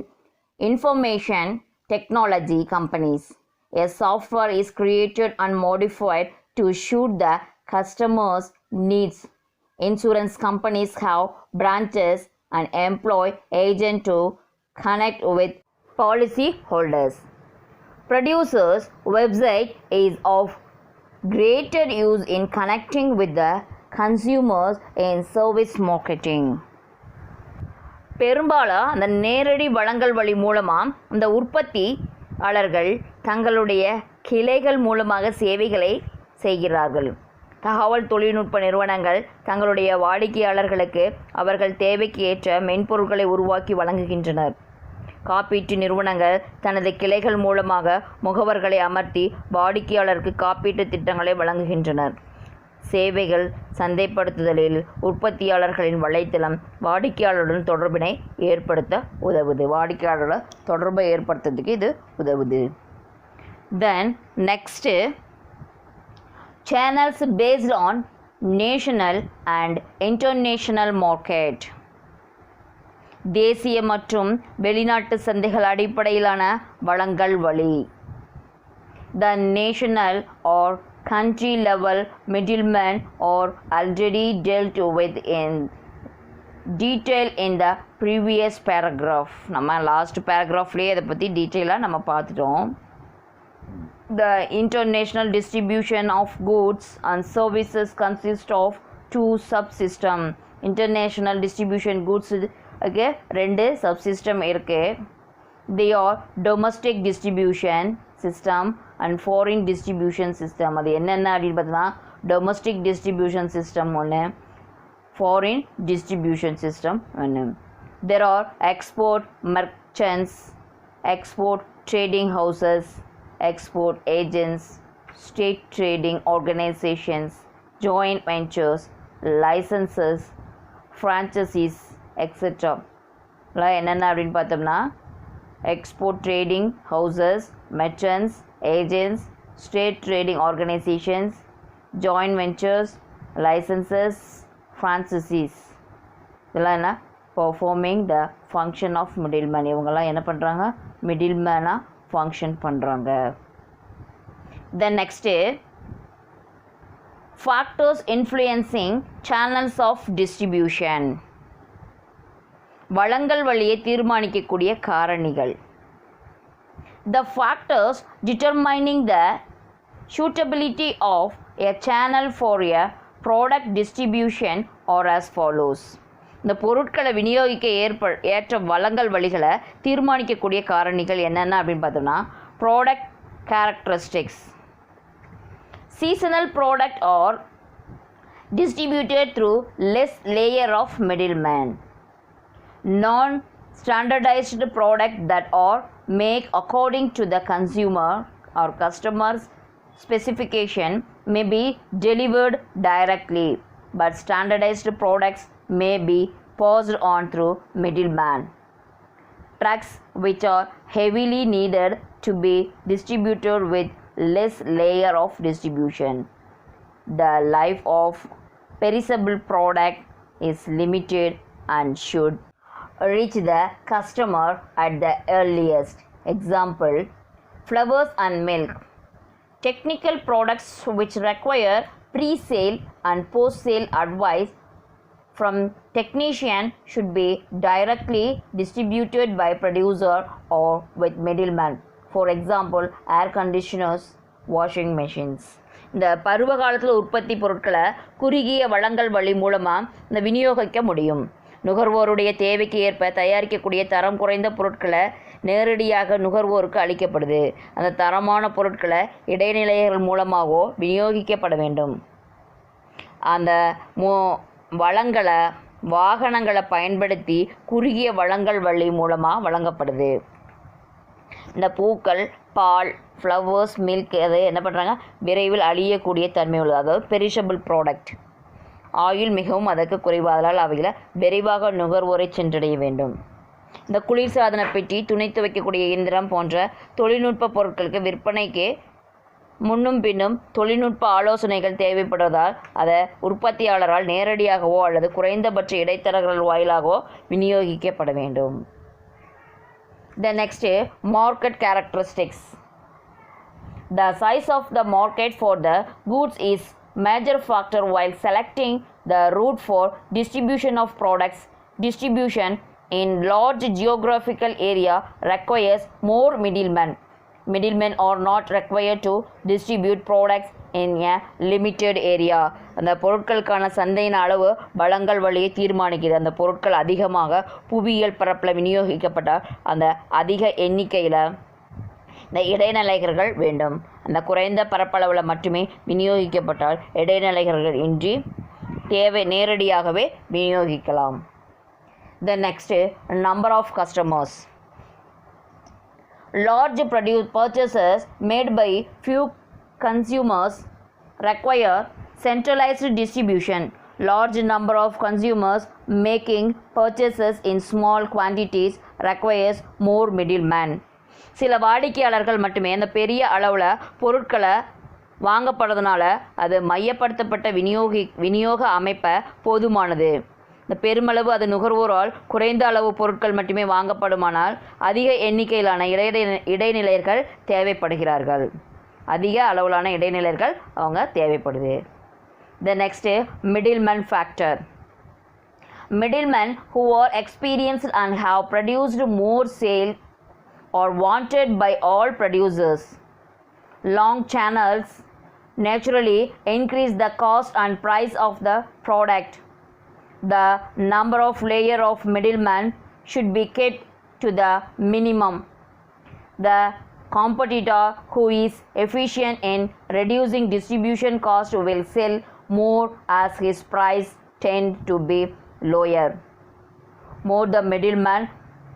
information technology companies. A software is created and modified to suit the customer's needs. Insurance companies have branches and employ agents to connect with policy holders. Producers' website is of greater use in connecting with the consumers in service marketing. பெரும்பாலும் அந்த நேரடி வழங்கல் வழி மூலமாக அந்த உற்பத்தியாளர்கள் தங்களுடைய கிளைகள் மூலமாக சேவைகளை செய்கிறார்கள். தகவல் தொழில்நுட்ப நிறுவனங்கள் தங்களுடைய வாடிக்கையாளர்களுக்கு அவர்கள் தேவைக்கு ஏற்ற மென்பொருட்களை உருவாக்கி வழங்குகின்றனர். காப்பீட்டு நிறுவனங்கள் தனது கிளைகள் மூலமாக முகவர்களை அமர்த்தி வாடிக்கையாளருக்கு காப்பீட்டு திட்டங்களை வழங்குகின்றனர். சேவைகள் சந்தைப்படுத்துதலில் உற்பத்தியாளர்களின் வலைத்தளம் வாடிக்கையாளருடன் தொடர்பினை ஏற்படுத்த உதவுது. வாடிக்கையாளர்களை தொடர்பை ஏற்படுத்துறதுக்கு இது உதவுது. தென் next channels based on national and international market. தேசிய மற்றும் வெளிநாட்டு சந்தைகள் அடிப்படையிலான வழங்கல் வழி. The national or country level middlemen are already dealt with in detail in the previous paragraph. நம்ம லாஸ்ட் பேராகிராஃப்லேயே அதை பற்றி டீட்டெயிலாக நம்ம பார்த்துட்டோம். The international distribution of goods and services consists of two subsystems. International distribution goods okay 2 subsystem இருக்குது. They are domestic distribution system and foreign distribution system. அது என்னென்ன அப்படின்னு பார்த்தோன்னா டொமஸ்டிக் டிஸ்ட்ரிபியூஷன் சிஸ்டம் ஒன்று, ஃபாரின் டிஸ்ட்ரிபியூஷன் சிஸ்டம் ஒன்று. There are export merchants, export trading houses, export agents, state trading organizations, joint ventures, licenses, franchises, etc. என்னென்ன அப்படின்னு பார்த்தோம்னா export trading houses, merchants, agents, state trading organisations, joint ventures, licences, franchisees. இதெல்லாம் என்ன performing the function of middleman. இவங்கெல்லாம் என்ன பண்ணுறாங்க? மிடில் மேனாக ஃபங்க்ஷன் பண்ணுறாங்க. Then next factors influencing channels of distribution. வழங்கல் வழியை தீர்மானிக்கக்கூடிய காரணிகள். The factors determining the suitability of a channel for a product distribution are as follows. இந்த பொருட்களை விநியோகிக்க ஏற்ற வழங்கல் வழிகளை தீர்மானிக்கக்கூடிய காரணிகள் என்னென்ன அப்படின்னு பார்த்தோம்னா product characteristics. Seasonal product are distributed through less layer of middleman. Non-standardized product that are made according to the consumer or customer's specification may be delivered directly, but standardized products may be passed on through middleman. Trucks which are heavily needed to be distributed with less layer of distribution. The life of perishable product is limited and should reach the customer at the earliest. Example, flowers and milk. Technical products which require pre-sale and post-sale advice from technician should be directly distributed by producer or with middleman. For example, air conditioners, washing machines. இந்த பருவ காலத்தில் உற்பத்தி பொருட்களை குறுகிய வழங்கல் வழி மூலமாக இந்த விநியோகிக்க முடியும். நுகர்வோருடைய தேவைக்கு ஏற்ப தயாரிக்கக்கூடிய தரம் குறைந்த பொருட்களை நேரடியாக நுகர்வோருக்கு அளிக்கப்படுது. அந்த தரமான பொருட்களை இடைநிலைகள் மூலமாகவோ விநியோகிக்கப்பட வேண்டும். அந்த வளங்களை வாகனங்களை பயன்படுத்தி குறுகிய வழங்கல் வழி மூலமாக வழங்கப்படுது. இந்த பூக்கள், பால், ஃப்ளவர்ஸ், மில்க் அதை என்ன பண்ணுறாங்க? விரைவில் அழியக்கூடிய தன்மை உள்ளது, அதாவது பெரிஷபிள் ப்ராடக்ட். ஆயுள் மிகவும் அதற்கு குறைவாதலால் அவைகளை விரைவாக நுகர்வோரை சென்றடைய வேண்டும். இந்த குளிர்சாதன பெட்டி, துணி துவைக்கக்கூடிய இயந்திரம் போன்ற தொழில்நுட்ப பொருட்களுக்கு விற்பனைக்கு முன்னும் பின்னும் தொழில்நுட்ப ஆலோசனைகள் தேவைப்படுவதால் அதை உற்பத்தியாளரால் நேரடியாகவோ அல்லது குறைந்தபட்ச இடைத்தரகர்கள் வாயிலாகவோ விநியோகிக்கப்பட வேண்டும். The next market characteristics. The size of the market for the goods is major factor while selecting the route for distribution of products. Distribution in large geographical area requires more middlemen. Middlemen are not required to distribute products in a limited area. அந்த பொருட்களுக்கான சந்தையின் அளவு வளங்கள் வழியை தீர்மானிக்கிறது. அந்த பொருட்கள் அதிகமாக புவியியல் பரப்பில் விநியோகிக்கப்பட்டால் அந்த அதிக எண்ணிக்கையில் இந்த இடைநிலைகர்கள் வேண்டும். அந்த குறைந்த பரப்பளவில் மட்டுமே விநியோகிக்கப்பட்டால் இடைநிலைகர்கள் இன்றி நேரடியாகவே விநியோகிக்கலாம். The next, number of customers. Large purchases made by few consumers require centralized distribution. Large number of consumers making purchases in small quantities requires more middlemen. சில வாடிக்கையாளர்கள் மட்டுமே அந்த பெரிய அளவில் பொருட்களை வாங்கப்படுறதுனால அது மையப்படுத்தப்பட்ட விநியோக அமைப்பை போதுமானது. இந்த பெருமளவு அது நுகர்வோரால் குறைந்த அளவு பொருட்கள் மட்டுமே வாங்கப்படுமானால் அதிக எண்ணிக்கையிலான இடைநிலையர்கள் தேவைப்படுகிறார்கள். அதிக அளவிலான இடைநிலையர்கள் அவங்க தேவைப்படுது. The next, middleman factor. Middlemen who are experienced and have produced more sales are wanted by all producers. Long channels naturally increase the cost and price of the product. The number of layer of middlemen should be kept to the minimum. The competitor who is efficient in reducing distribution cost will sell more as his price tend to be lower. More the middleman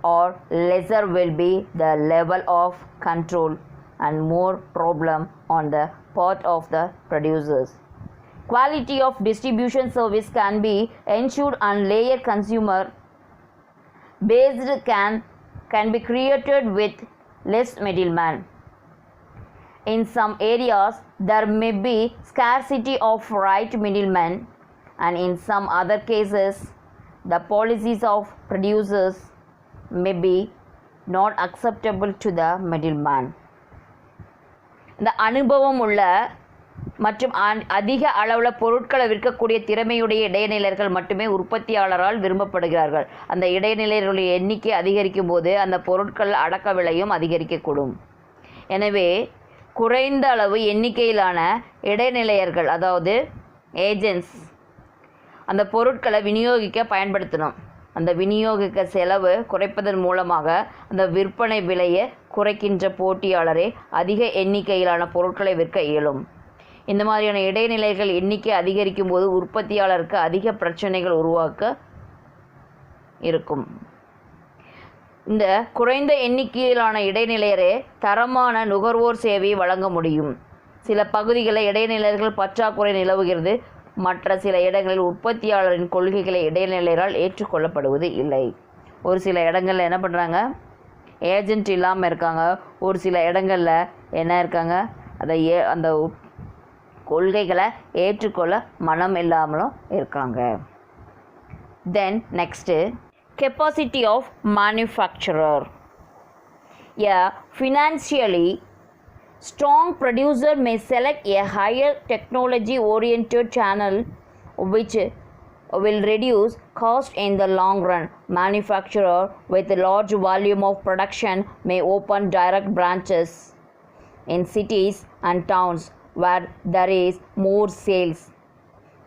or lesser will be the level of control and more problem on the part of the producers. Quality of distribution service can be ensured and layer consumer based can be created with less middleman. In some areas there may be scarcity of right middlemen, and in some other cases the policies of producers may be not acceptable to the middleman. இந்த அனுபவம் உள்ள மற்றும் அதிக அளவில் பொருட்களை விற்கக்கூடிய திறமையுடைய இடைநிலையர்கள் மட்டுமே உற்பத்தியாளரால் விரும்பப்படுகிறார்கள். அந்த இடைநிலையர்களுடைய எண்ணிக்கை அதிகரிக்கும் போது அந்த பொருட்கள் அடக்க விலையும் அதிகரிக்கக்கூடும். எனவே குறைந்த அளவு எண்ணிக்கையிலான இடைநிலையர்கள், அதாவது ஏஜென்ட்ஸ், அந்த பொருட்களை விநியோகிக்க பயன்படுத்தணும். அந்த விநியோகிக்க செலவு குறைப்பதன் மூலமாக அந்த விற்பனை விலையை குறைக்கின்ற போட்டியாளரே அதிக எண்ணிக்கையிலான பொருட்களை விற்க இயலும். இந்த மாதிரியான இடைநிலைகள் எண்ணிக்கை அதிகரிக்கும் போது உற்பத்தியாளருக்கு அதிக பிரச்சனைகள் உருவாக்க இருக்கும். இந்த குறைந்த எண்ணிக்கையிலான இடைநிலையரே தரமான நுகர்வோர் சேவையை வழங்க முடியும். சில பகுதிகளில் இடைநிலையர்கள் பற்றாக்குறை நிலவுகிறது. மற்ற சில இடங்களில் உற்பத்தியாளரின் கொள்கைகளை இடைநிலையரால் ஏற்றுக்கொள்ளப்படுவது இல்லை. ஒரு சில இடங்களில் என்ன பண்ணுறாங்க, ஏஜென்ட் இல்லாமல் இருக்காங்க. ஒரு சில இடங்களில் என்ன இருக்காங்க, அந்த கொள்கைகளை ஏற்றுக்கொள்ள மனம் இல்லாமலும் இருக்காங்க. Then next, capacity of manufacturer. A financially strong producer may select a higher technology oriented channel which will reduce cost in the long run. Manufacturer with a large volume of production may open direct branches in cities and towns where there is more sales.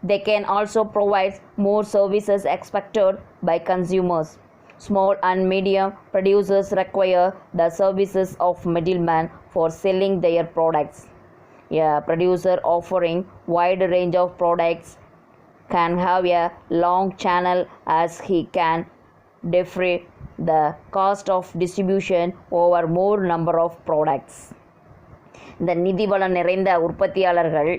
They can also provide more services expected by consumers. Small and medium producers require the services of middlemen for selling their products. A producer offering wide range of products can have a long channel as he can defray the cost of distribution over more number of products. இந்த நிதி வளம் நிறைந்த உற்பத்தியாளர்கள்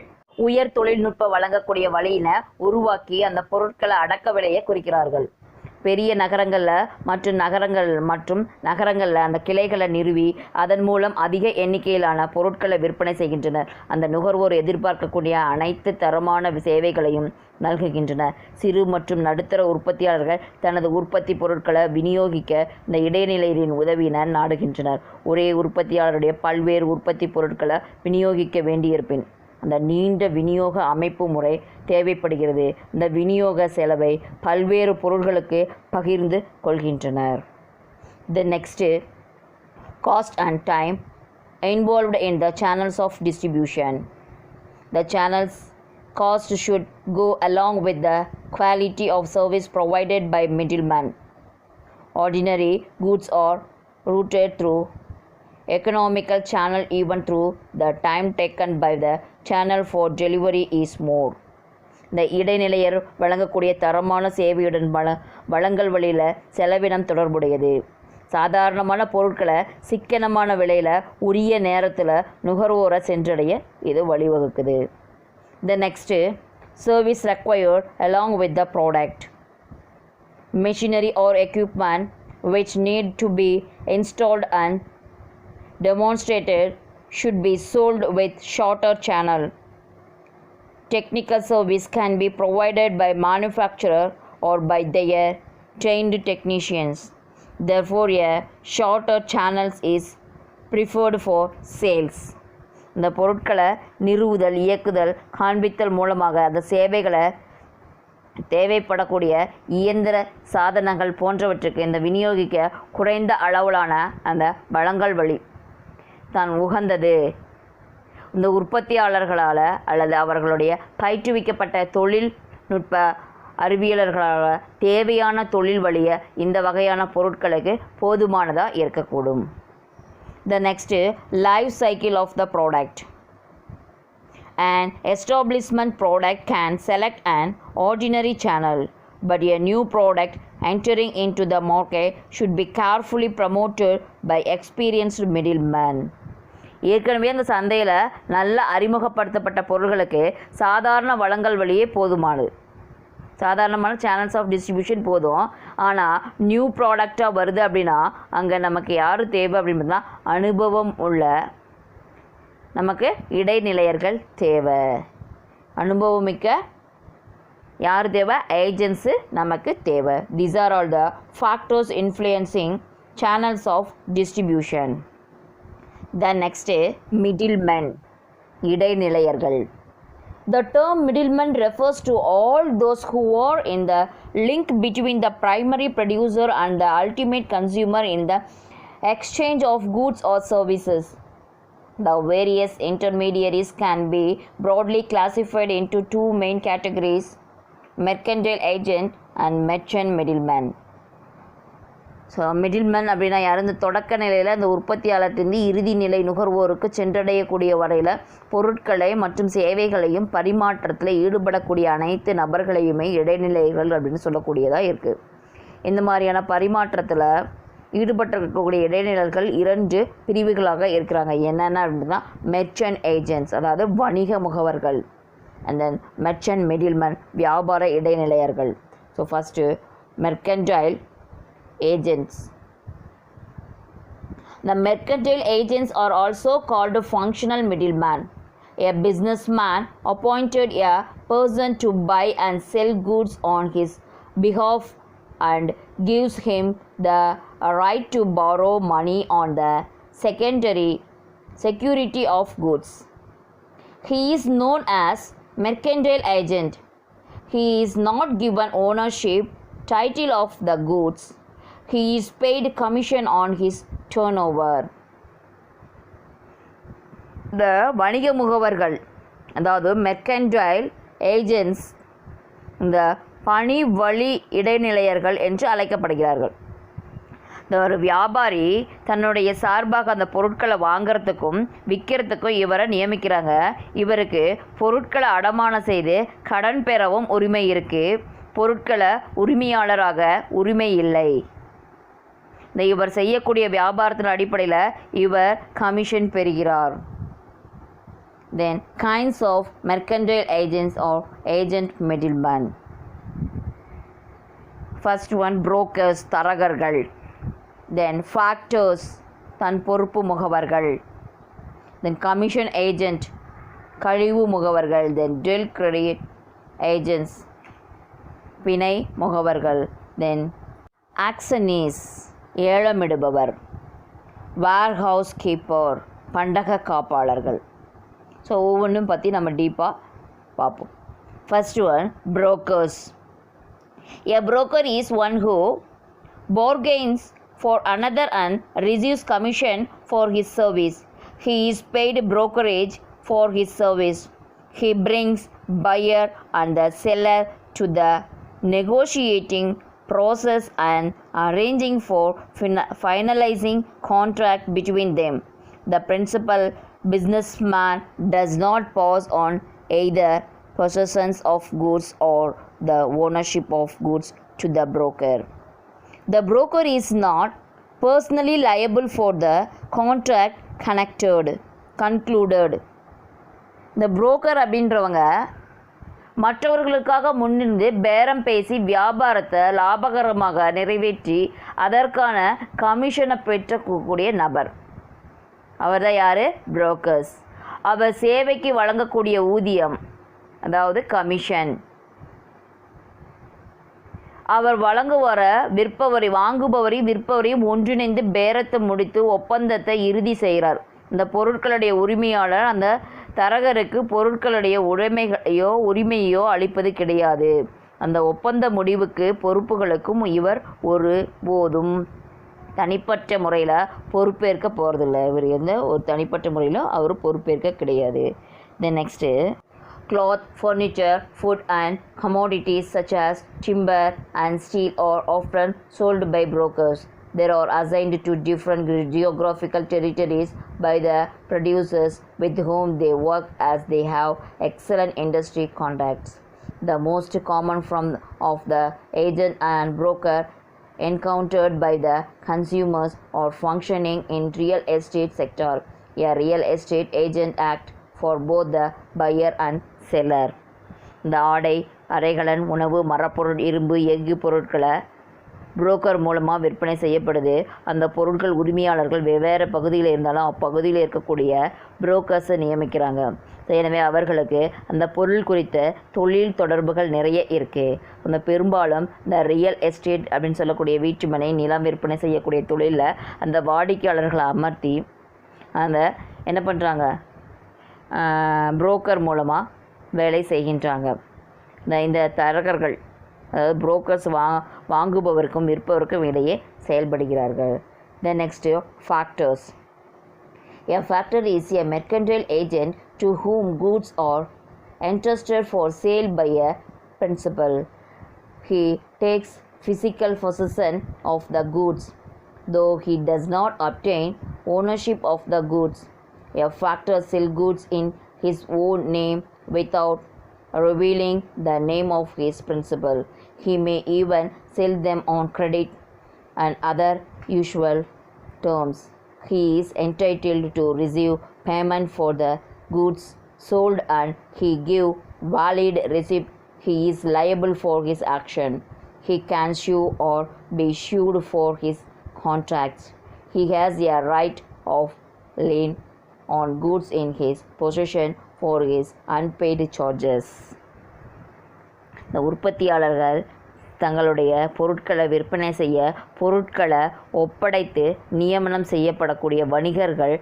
உயர் தொழில்நுட்ப வழங்கக்கூடிய வழியினை உருவாக்கி அந்த பொருட்களை அடக்க விலையை குறிக்கிறார்கள். பெரிய நகரங்களில் மற்றும் நகரங்களில் அந்த கிளைகளை நிறுவி அதன் மூலம் அதிக எண்ணிக்கையிலான பொருட்களை விற்பனை செய்கின்றனர். அந்த நுகர்வோர் எதிர்பார்க்கக்கூடிய அனைத்து தரமான சேவைகளையும் நல்குகின்றனர். சிறு மற்றும் நடுத்தர உற்பத்தியாளர்கள் தனது உற்பத்தி பொருட்களை விநியோகிக்க இந்த இடைநிலையரின் உதவியினர் நாடுகின்றனர். ஒரே உற்பத்தியாளருடைய பல்வேறு உற்பத்தி பொருட்களை விநியோகிக்க வேண்டியிருப்பின் அந்த நீண்ட விநியோக அமைப்பு முறை தேவைப்படுகிறது. இந்த விநியோக செலவை பல்வேறு பொருட்களுக்கு பகிர்ந்து கொள்கின்றனர். The next, cost and time involved in the channels of distribution. The channels cost should go along with the quality of service provided by middlemen. Ordinary goods are routed through economical channel even through the time taken by the channel for delivery is more. இந்த இடைநிலையர் வழங்கக்கூடிய தரமான சேவையுடன் வழங்கல் வழியில் செலவினம் தொடர்புடையது. சாதாரணமான பொருட்களை சிக்கனமான விலையில் உரிய நேரத்தில் நுகர்வோரை சென்றடைய இது வழிவகுக்குது. The next, service required along with the product. Machinery or equipment which need to be installed and demonstrated should be sold with shorter channel. Technical service can be provided by manufacturer or by their trained technicians. Therefore, a shorter channels is preferred for sales. இந்த பொருட்களை நிறுவுதல், இயக்குதல், காண்பித்தல் மூலமாக அந்த சேவைகளை தேவைப்படக்கூடிய இயந்திர சாதனங்கள் போன்றவற்றுக்கு இந்த விநியோகிக்க குறைந்த அளவிலான அந்த வழங்கல் வழி தான் உகந்தது. இந்த உற்பத்தியாளர்களால் அல்லது அவர்களுடைய பயிற்றுவிக்கப்பட்ட தொழில்நுட்ப அறிவியலர்களால் தேவையான தொழில் வழியை இந்த வகையான பொருட்களுக்கு போதுமானதாக இருக்கக்கூடும். The next, life cycle of the product. An establishment product can select an ordinary channel, but a new product entering into the market should be carefully promoted by experienced middlemen. ஏற்கனவே அந்த சந்தையில் நல்ல அறிமுகப்படுத்தப்பட்ட பொருட்களுக்கு சாதாரண வழங்கல் வழியே போதுமானது. சாதாரணமான சேனல்ஸ் ஆஃப் டிஸ்ட்ரிபியூஷன் போதும். ஆனால் நியூ ப்ராடக்டாக வருது அப்படின்னா அங்கே நமக்கு யார் தேவை அப்படின்னா அனுபவம் உள்ள நமக்கு இடைநிலையர்கள் தேவை. அனுபவமிக்க யார் தேவை? ஏஜென்ட்ஸு நமக்கு தேவை. These are all the factors influencing channels of distribution. The next, middlemen, இடைநிலையர்கள். The term middleman refers to all those who are in the link between the primary producer and the ultimate consumer in the exchange of goods or services. The various intermediaries can be broadly classified into two main categories: mercantile agent and merchant middleman. So middleman அப்படின்னா யார்? இந்த தொடக்க நிலையில் அந்த உற்பத்தியாளர்கிட்டருந்து இறுதி நிலை நுகர்வோருக்கு சென்றடையக்கூடிய வரையில் பொருட்களை மற்றும் சேவைகளையும் பரிமாற்றத்தில் ஈடுபடக்கூடிய அனைத்து நபர்களையுமே இடைநிலைகள் அப்படின்னு சொல்லக்கூடியதாக இருக்குது. இந்த மாதிரியான பரிமாற்றத்தில் ஈடுபட்டிருக்கக்கூடிய இடைநிலைகள் 2 பிரிவுகளாக இருக்கிறாங்க. என்னென்ன அப்படின்னா மெர்ச்சன்ட் ஏஜென்ட்ஸ், அதாவது வணிக முகவர்கள், அண்ட் தென் மெர்ச்சன்ட் மிடில்மேன், வியாபார இடைநிலையர்கள். So first mercantile agents. The mercantile agents are also called functional middleman. A businessman appointed a person to buy and sell goods on his behalf and gives him the right to borrow money on the security of goods. He is known as mercantile agent. He is not given ownership title of the goods. He is paid commission on his turnover. The வணிக முகவர்கள், அதாவது மெர்கன்டைல் ஏஜென்ட்ஸ், இந்த பணி வழி இடைநிலையர்கள் என்று அழைக்கப்படுகிறார்கள். இந்த ஒரு வியாபாரி தன்னுடைய சார்பாக அந்த பொருட்களை வாங்கிறதுக்கும் விற்கிறதுக்கும் இவரை நியமிக்கிறாங்க. இவருக்கு பொருட்களை அடமானம் செய்து கடன் பெறவும் உரிமை இருக்குது. பொருட்களை உரிமையாளராக உரிமை இல்லை. இந்த இவர் செய்யக்கூடிய வியாபாரத்தின் அடிப்படையில் இவர் கமிஷன் பெறுகிறார். Then kinds of mercantile agents or agent middleman. First one brokers தரகர்கள், தென் factors தன் பொறுப்பு முகவர்கள், தென் கமிஷன் ஏஜென்ட் கழிவு முகவர்கள், தென் டில் கிரெடிட் ஏஜென்ட்ஸ் பிணை முகவர்கள், தென் ஆக்சனீஸ் ஏலமிடுபவர், வேர்ஹவுஸ் கீப்பர் பண்டக காப்பாளர்கள். ஸோ ஒவ்வொன்றும் பற்றி நம்ம டீப்பாக பார்ப்போம். First one brokers. A broker is one who bargains for another and receives commission for his service. He is paid brokerage for his service. He brings buyer and the seller to the negotiating process and arranging for finalizing contract between them. The principal businessman does not pass on either possessions of goods or the ownership of goods to the broker. The broker is not personally liable for the contract concluded. இந்த புரோக்கர் அப்படின்றவங்க மற்றவர்களுக்காக முன்னிருந்து பேரம் பேசி வியாபாரத்தை லாபகரமாக நிறைவேற்றி அதற்கான கமிஷனை பெற்றக்கூடிய நபர். அவர் தான் யார்? புரோக்கர்ஸ். அவர் சேவைக்கு வழங்கக்கூடிய ஊதியம், அதாவது கமிஷன். அவர் வழங்குவர வாங்குபவரையும் விற்பவரையும் ஒன்றிணைந்து பேரத்தை முடித்து ஒப்பந்தத்தை இறுதி செய்கிறார். இந்த பொருட்களுடைய உரிமையாளர் அந்த தரகருக்கு பொருட்களுடைய உரிமையோ அளிப்பது கிடையாது. அந்த ஒப்பந்த முடிவுக்கு பொறுப்புகளுக்கும் இவர் ஒரு போதும் தனிப்பட்ட முறையில் பொறுப்பேற்க போகிறதில்ல. இவர் ஒரு தனிப்பட்ட முறையில் அவர் பொறுப்பேற்க கிடையாது. Then next cloth, furniture, food and commodities such as timber and steel are often sold by brokers. They are assigned to different geographical territories by the producers with whom they work as they have excellent industry contacts. The most common form of the agent and broker encountered by the consumers are functioning in real estate sector. A real estate agent act for both the buyer and seller. இந்த ஆடை, அறைகலன், உணவு, மரப்பொருள், இரும்பு, எஃகு பொருட்களை புரோக்கர் மூலமாக விற்பனை செய்யப்படுது. அந்த பொருட்கள் உரிமையாளர்கள் வெவ்வேறு பகுதியில் இருந்தாலும் அப்பகுதியில் இருக்கக்கூடிய புரோக்கர்ஸை நியமிக்கிறாங்க. எனவே அவர்களுக்கு அந்த பொருள் குறித்த தொழில் தொடர்புகள் நிறைய இருக்குது. அந்த பெரும்பாலும் இந்த ரியல் எஸ்டேட் அப்படின்னு சொல்லக்கூடிய வீட்டுமனை நிலம் விற்பனை செய்யக்கூடிய தொழிலில் அந்த வாடிக்கையாளர்களை அமர்த்தி அந்த என்ன பண்ணுறாங்க, புரோக்கர் மூலமாக வேலை செய்கின்றாங்க. இந்த தரகர்கள், அதாவது புரோக்கர்ஸ் வாங்குபவருக்கும் விற்பவருக்கும் இடையே செயல்படுகிறார்கள். Then next factors. A factor is a mercantile agent to whom goods are entrusted for sale by a principal. He takes physical possession of the goods, though he does not obtain ownership of the goods. A factor sells goods in his own name without revealing the name of his principal. He may even sell them on credit and other usual terms. He is entitled to receive payment for the goods sold and he give valid receipt. He is liable for his action. He can sue or be sued for his contracts. He has a right of lien on goods in his possession for his unpaid charges. இந்த உற்பத்தியாளர்கள் தங்களுடைய பொருட்களை விற்பனை செய்ய பொருட்களை ஒப்படைத்து நியமனம் செய்யப்படக்கூடிய வணிகர்கள்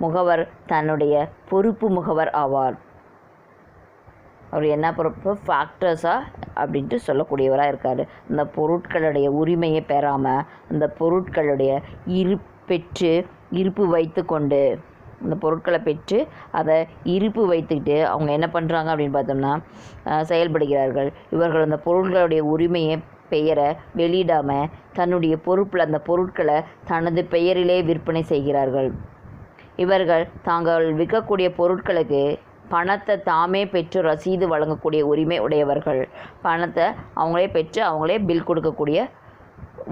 முகவர் தன்னுடைய பொறுப்பு முகவர் ஆவார். அவர் என்ன பொறுப்பு? ஃபேக்டர்ஸாக அப்படின்ட்டு சொல்லக்கூடியவராக இருக்கார். அந்த பொருட்களுடைய உரிமையை பெறாமல் அந்த பொருட்களுடைய இருப்பு வைத்து கொண்டு அந்த பொருட்களை பெற்று அதை இருப்பு வைத்துக்கிட்டு அவங்க என்ன பண்ணுறாங்க அப்படின்னு பார்த்தோம்னா செயல்படுகிறார்கள். இவர்கள் அந்த பொருட்களுடைய உரிமையை பெயரை வெளியிடாமல் தன்னுடைய பொறுப்பில் அந்த பொருட்களை தனது பெயரிலே விற்பனை செய்கிறார்கள். இவர்கள் தாங்கள் விற்கக்கூடிய பொருட்களுக்கு பணத்தை தாமே பெற்று ரசீது வழங்கக்கூடிய உரிமை உடையவர்கள். பணத்தை அவங்களே பெற்று அவங்களே பில் கொடுக்கக்கூடிய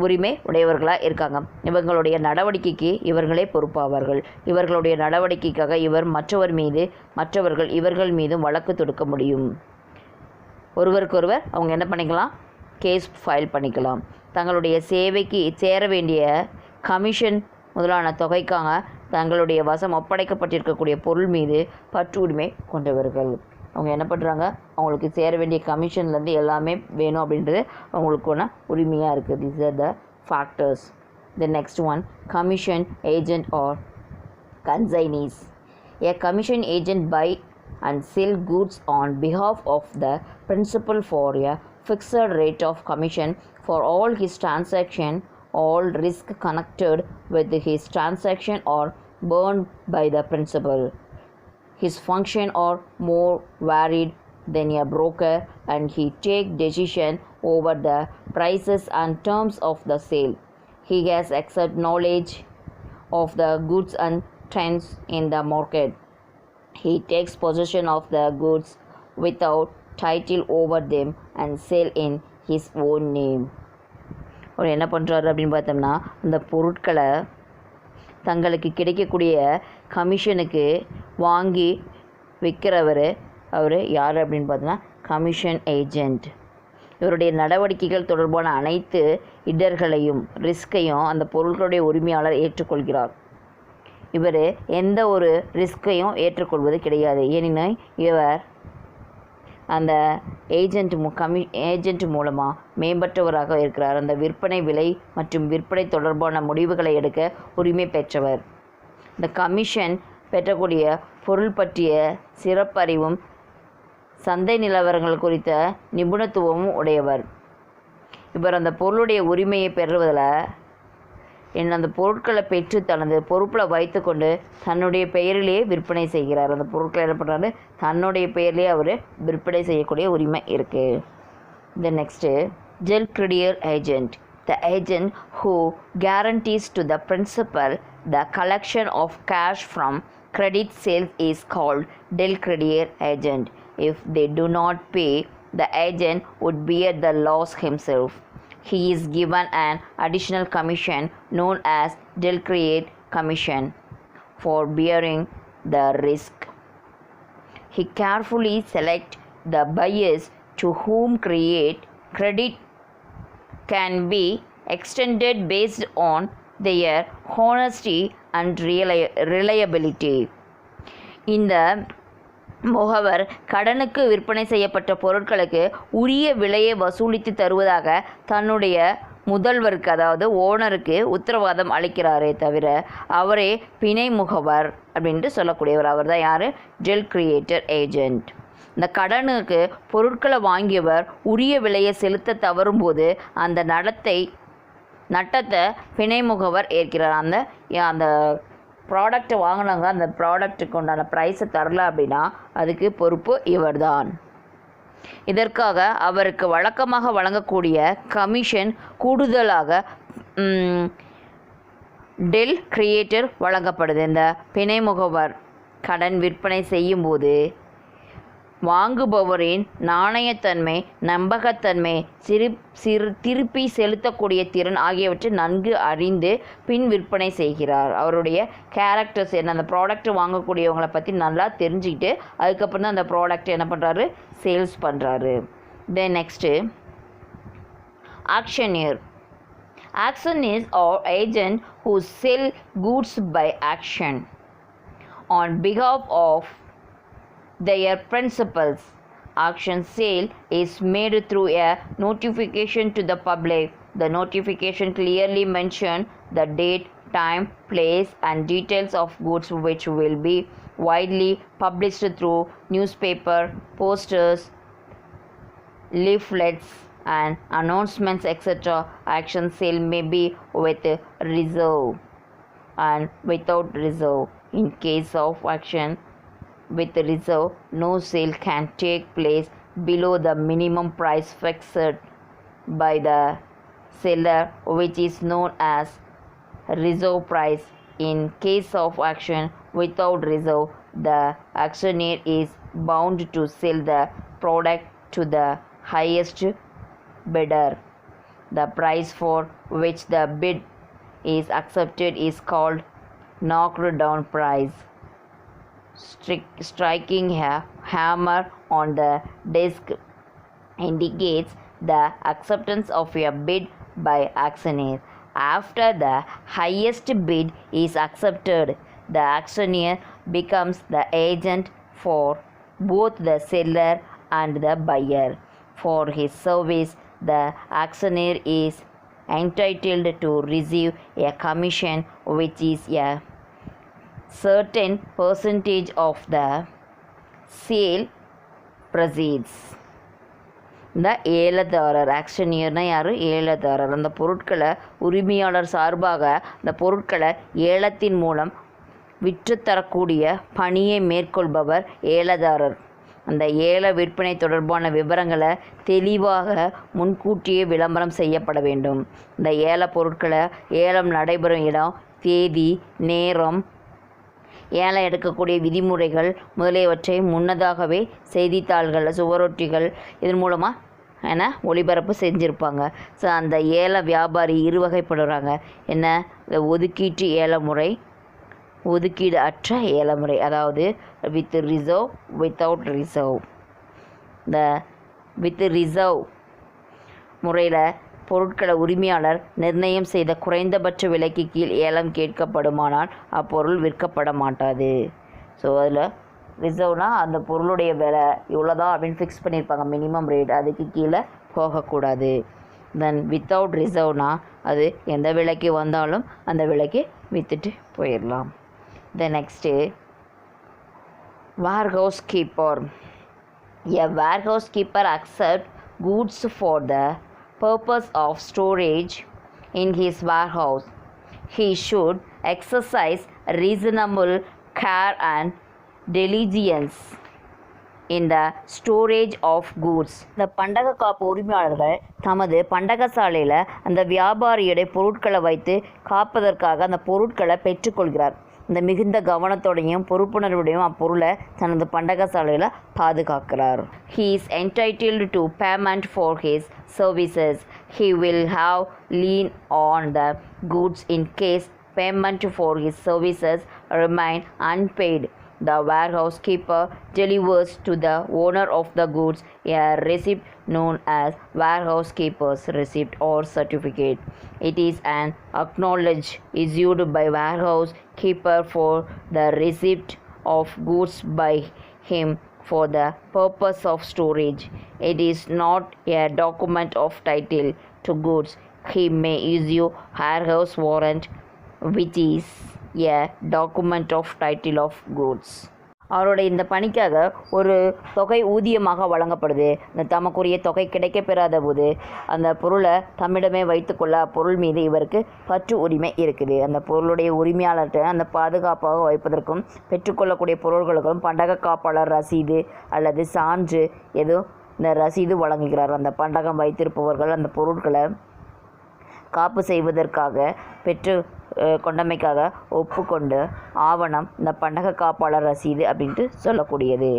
உரிமை உடையவர்களாக இருக்காங்க. இவங்களுடைய நடவடிக்கைக்கு இவர்களே பொறுப்பாவார்கள். இவர்களுடைய நடவடிக்கைக்காக மற்றவர்கள் இவர்கள் மீதும் வழக்கு தொடுக்க முடியும். ஒருவருக்கொருவர் அவங்க என்ன பண்ணிக்கலாம்? கேஸ் ஃபைல் பண்ணிக்கலாம். தங்களுடைய சேவைக்கு சேர வேண்டிய கமிஷன் முதலான தொகைக்காக தங்களுடைய வசம் ஒப்படைக்கப்பட்டிருக்கக்கூடிய பொருள் மீது பற்று உரிமை கொண்டவர்கள். அவங்க என்ன பண்ணுறாங்க, அவங்களுக்கு சேர வேண்டிய கமிஷன்லேருந்து எல்லாமே வேணும் அப்படின்றது அவங்களுக்கான உரிமையாக இருக்குது. these are the factors. The next one, commission agent or consignees. A commission agent buy and sell goods on behalf of the principal for a fixed rate of commission for all his transaction. All risk connected with his transaction are borne by the principal. His function are more varied than a broker, and he take decision over the prices and terms of the sale. He has exact knowledge of the goods and trends in the market. He takes possession of the goods without title over them and sell in his own name. அவர் என்ன பண்ணுறாரு அப்படின்னு பார்த்தோம்னா, அந்த பொருட்களை தங்களுக்கு கிடைக்கக்கூடிய கமிஷனுக்கு வாங்கி விற்கிறவர் அவர் யார் அப்படின்னு பார்த்தோன்னா கமிஷன் ஏஜெண்ட். இவருடைய நடவடிக்கைகள் தொடர்பான அனைத்து இடர்களையும் ரிஸ்கையும் அந்த பொருட்களுடைய உரிமையாளர் ஏற்றுக்கொள்கிறார். இவர் எந்த ஒரு ரிஸ்கையும் ஏற்றுக்கொள்வது கிடையாது. ஏனெனில் இவர் அந்த ஏஜெண்ட் மூலமாக மேம்பட்டவராக இருக்கிறார். அந்த விற்பனை விலை மற்றும் விற்பனை தொடர்பான முடிவுகளை எடுக்க உரிமை பெற்றவர். இந்த கமிஷன் பெற்றக்கூடிய பொருள் பற்றிய சிறப்பறிவும் சந்தை நிலவரங்கள் குறித்த நிபுணத்துவமும் உடையவர். இவர் அந்த பொருளுடைய உரிமையை பெறுவதில் அந்த பொருட்களை பெற்று தனது பொறுப்பில் வைத்து கொண்டு தன்னுடைய பெயரிலேயே விற்பனை செய்கிறார். அந்த பொருட்களை என்ன பண்ணுறாரு, தன்னுடைய பெயரிலேயே அவர் விற்பனை செய்யக்கூடிய உரிமை இருக்குது. The next, Del Creditor Agent. The agent who guarantees to the principal the collection of cash from credit sales is called Del Creditor Agent. If they do not pay, the agent would bear the loss himself. He is given an additional commission known as Del Creditor Commission for bearing the risk. He carefully selects the buyers to whom credit can be extended based on their honesty and reliability. இந்த முகவர் கடனுக்கு விற்பனை செய்யப்பட்ட பொருட்களுக்கு உரிய விலையை வசூலித்து தருவதாக தன்னுடைய முதல்வருக்கு, அதாவது ஓனருக்கு உத்தரவாதம் அளிக்கிறாரே தவிர அவரே பிணை முகவர் அப்படின்ட்டு சொல்லக்கூடியவர். அவர் தான் யார், டெல் கிரியேட்டர் ஏஜெண்ட். இந்த கடனுக்கு பொருட்களை வாங்கியவர் உரிய விலையை செலுத்த தவறும்போது அந்த நட்டத்தை பிணை முகவர் ஏற்கிறார். அந்த ப்ராடக்டை வாங்கினாங்க, அந்த ப்ராடக்ட்டுக்கு உண்டான ப்ரைஸை தரல அப்படின்னா அதுக்கு பொறுப்பு இவர்தான். இதற்காக அவருக்கு வழக்கமாக வழங்கக்கூடிய கமிஷன் கூடுதலாக டெல் கிரியேட்டர் வழங்கப்படுது. இந்த பிணை முகவர் கடன் விற்பனை செய்யும்போது வாங்குபவரின் நாணயத்தன்மை, நம்பகத்தன்மை, திருப்பி செலுத்தக்கூடிய திறன் ஆகியவற்றை நன்கு அறிந்து பின் விற்பனை செய்கிறார். அவருடைய கேரக்டர்ஸ் என்ன, அந்த ப்ராடக்ட் வாங்கக்கூடியவங்களை பற்றி நல்லா தெரிஞ்சுக்கிட்டு அதுக்கப்புறம் தான் அந்த ப்ராடக்ட் என்ன பண்ணுறாரு, சேல்ஸ் பண்ணுறாரு. Then next auctioneer. Auctioneers are agents who sell goods by auction on behalf of their principals. Auction sale is made through a notification to the public. The notification clearly mentions the date, time, place, and details of goods, which will be widely published through newspaper, posters, leaflets, and announcements, etc. Auction sale may be with reserve and without reserve. In case of auction with reserve, no sale can take place below the minimum price fixed by the seller, which is known as reserve price. In case of auction without reserve, the auctioneer is bound to sell the product to the highest bidder. The price for which the bid is accepted is called knocked down price. Striking a hammer on the desk indicates the acceptance of a bid by auctioneer. After the highest bid is accepted, the auctioneer becomes the agent for both the seller and the buyer. For his service, the auctioneer is entitled to receive a commission which is a certain percentage of the sale proceeds. இந்த ஏலதாரர் ஆக்ஷனியர்னா யார்? ஏலதாரர். அந்த பொருட்களை உரிமையாளர் சார்பாக அந்த பொருட்களை ஏலத்தின் மூலம் விற்றுத்தரக்கூடிய பணியை மேற்கொள்பவர் ஏலதாரர். அந்த ஏல விற்பனை தொடர்பான விவரங்களை தெளிவாக முன்கூட்டியே விளம்பரம் செய்யப்பட வேண்டும். இந்த ஏல பொருட்களை ஏலம் நடைபெறும் இடம், தேதி, நேரம், ஏலம் எடுக்கக்கூடிய விதிமுறைகள் முதலியவற்றை முன்னதாகவே செய்தித்தாள்கள், சுவரொட்டிகள் இதன் மூலமாக ஒளிபரப்பு செஞ்சுருப்பாங்க. ஸோ அந்த ஏல வியாபாரி இருவகைப்படுறாங்க. என்ன? இந்த ஒதுக்கீட்டு ஏல முறை, ஒதுக்கீடு அற்ற ஏல முறை, அதாவது வித் ரிசர்வ், வித்தவுட் ரிசர்வ். இந்த வித் ரிசர்வ் முறையில் பொருட்களை உரிமையாளர் நிர்ணயம் செய்த குறைந்தபட்ச விலைக்கு கீழ் ஏலம் கேட்கப்படுமானால் அப்பொருள் விற்கப்பட மாட்டாது. ஸோ அதில் ரிசர்வ்னால் அந்த பொருளுடைய விலை இவ்வளோதான் அப்படின்னு ஃபிக்ஸ் பண்ணியிருப்பாங்க, மினிமம் ரேட், அதுக்கு கீழே போகக்கூடாது. தென் வித்தவுட் ரிசர்வ்னால் அது எந்த விலைக்கு வந்தாலும் அந்த விலைக்கு விற்றுட்டு போயிடலாம். Then next warehouse keeper. A warehouse keeper accepts goods for the purpose of storage in his warehouse. He should exercise reasonable care and diligence in the storage of goods. இந்த பண்டக காப்பு உரிமையாளர்கள் தமது பண்டகசாலையில் அந்த வியாபாரியுடைய பொருட்களை வைத்து காப்பதற்காக அந்த பொருட்களை பெற்றுக்கொள்கிறார். இந்த மிகுந்த கவனத்தோடையும் பொறுப்புணர்வுடையும் அப்பொருளை தனது பண்டகசாலையில் பாதுகாக்கிறார். He is entitled to payment for his services. He will have lien on the goods in case payment for his services remain unpaid. The warehouse keeper delivers to the owner of the goods a receipt known as warehouse keeper's receipt or certificate. It is an acknowledgement issued by warehouse keeper for the receipt of goods by him for the purpose of storage. It is not a document of title to goods. He may issue warehouse warrant, which is a document of title of goods. அவருடைய இந்த பணிக்காக ஒரு தொகை ஊதியமாக வழங்கப்படுது. இந்த தமக்குரிய தொகை கிடைக்கப்பெறாத போது அந்த பொருளை தம்மிடமே வைத்துக்கொள்ள அப்பொருள் மீது இவருக்கு பற்று உரிமை இருக்குது. அந்த பொருளுடைய உரிமையாளர்கிட்ட அந்த பாதுகாப்பாக வைப்பதற்கும் பெற்றுக்கொள்ளக்கூடிய பொருள்களுக்கும் பண்டக காப்பாளர் ரசீது அல்லது சான்று எதுவும் இந்த ரசீது வழங்குகிறார். அந்த பண்டகம் வைத்திருப்பவர்கள் அந்த பொருட்களை காப்பு செய்வதற்காக பெற்று கொண்டமைக்காக ஒப்புக்கொண்டு ஆவணம் இந்த பண்டக காப்பாளர் ரசீது அப்படின்ட்டு சொல்லக்கூடியது.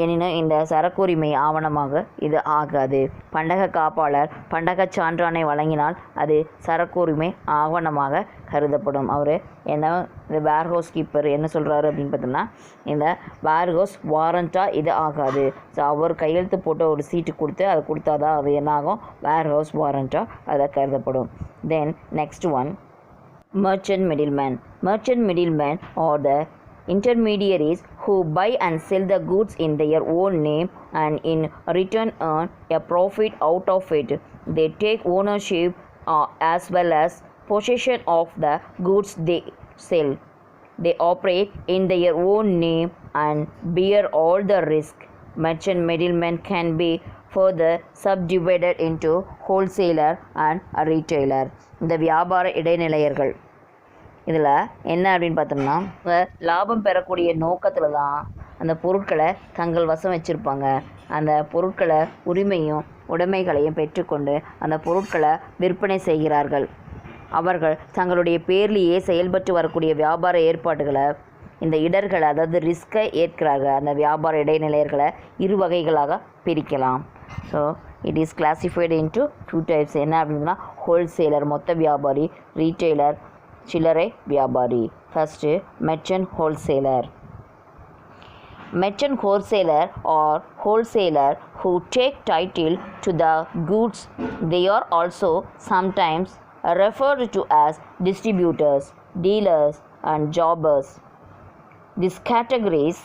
எனினும் இந்த சரக்குரிமை ஆவணமாக இது ஆகாது. பண்டக காப்பாளர் பண்டக சான்றாணை வழங்கினால் அது சரக்குரிமை ஆவணமாக கருதப்படும். அவர் என்ன இந்த வேர்ஹவுஸ் கீப்பர் என்ன சொல்கிறாரு அப்படின்னு பார்த்தோம்னா, இந்த வேர்ஹவுஸ் வாரண்ட்டாக இது ஆகாது. ஸோ அவர் கையெழுத்து போட்டு ஒரு சீட்டு கொடுத்து அதை கொடுத்தாதான் அது என்ன ஆகும், வேர்ஹவுஸ் வாரண்ட்டாக அதை கருதப்படும். தென் next one, merchant middleman. Merchant middlemen are the intermediaries who buy and sell the goods in their own name and in return earn a profit out of it. They take ownership as well as possession of the goods they sell. They operate in their own name and bear all the risk. Merchant middlemen can be further subdivided into wholesaler and retailer. இந்த வியாபார இடைநிலையர்கள் இதில் என்ன அப்படின்னு பார்த்தோம்னா, லாபம் பெறக்கூடிய நோக்கத்தில் தான் அந்த பொருட்களை தங்கள் வசம் வச்சுருப்பாங்க. அந்த பொருட்களை உரிமையும் உடைமைகளையும் பெற்றுக்கொண்டு அந்த பொருட்களை விற்பனை செய்கிறார்கள். அவர்கள் தங்களுடைய பேர்லேயே செயல்பட்டு வரக்கூடிய வியாபார ஏற்பாடுகளை இந்த இடர்களை, அதாவது ரிஸ்கை ஏற்கிறார்கள். அந்த வியாபார இடைநிலையர்களை இரு வகைகளாக பிரிக்கலாம். So it is classified into 2 types. என்ன அப்படின்னா, ஹோல்சேலர் மொத்த வியாபாரி, ரீட்டெய்லர் சில்லறை வியாபாரி. First merchant wholesaler. Merchant wholesaler or wholesaler who take title to the goods. They are also sometimes referred to as distributors, dealers, and jobbers. These categories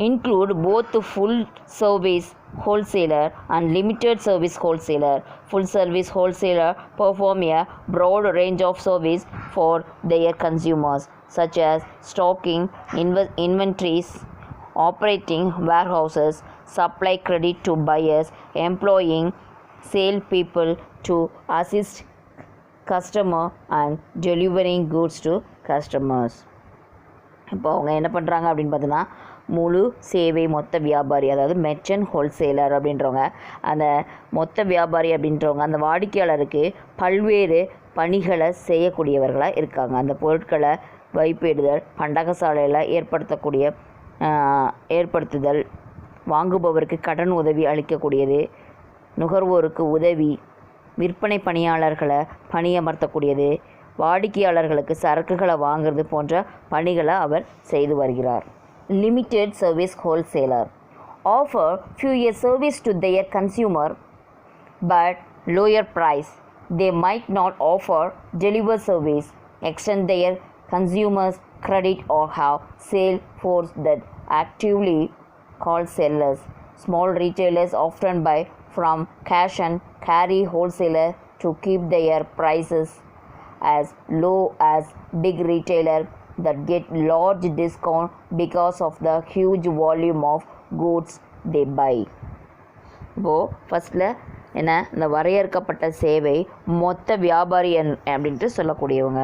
include both full service wholesaler and limited service wholesaler. Full service wholesaler perform a broad range of service for their consumers, such as stocking inventories, operating warehouses, supply credit to buyers, employing sale people to assist customer, and delivering goods to customers. இப்போ அவங்க என்ன பண்ணுறாங்க அப்படின்னு பார்த்தீங்கன்னா, முழு சேவை மொத்த வியாபாரி, அதாவது மெர்ச்சன்ட் ஹோல்சேலர் அப்படின்றவங்க, அந்த மொத்த வியாபாரி அப்படின்றவங்க அந்த வாடிக்கையாளருக்கு பல்வேறு பணிகளை செய்யக்கூடியவர்களாக இருக்காங்க. அந்த பொருட்களை வைப்பிடுதல், பண்டகசாலையில் ஏற்படுத்துதல், வாங்குபவருக்கு கடன் உதவி அளிக்கக்கூடியது, நுகர்வோருக்கு உதவி, விற்பனை பணியாளர்களை பணியமர்த்தக்கூடியது, வாடிக்கையாளர்களுக்கு சரக்குகளை வாங்குறது போன்ற பணிகளை அவர் செய்து வருகிறார். Limited service wholesaler offer fewer service to their consumer but lower price. They might not offer deliver service, extend their consumers credit, or have sale force that actively call sellers. Small retailers often buy from cash and carry wholesaler to keep their prices as low as big retailer that get large discount because of the huge volume of goods they buy. இப்போது ஃபஸ்ட்டில் என்ன, இந்த வரையறுக்கப்பட்ட சேவை மொத்த வியாபாரி அப்படின்ட்டு சொல்லக்கூடியவங்க.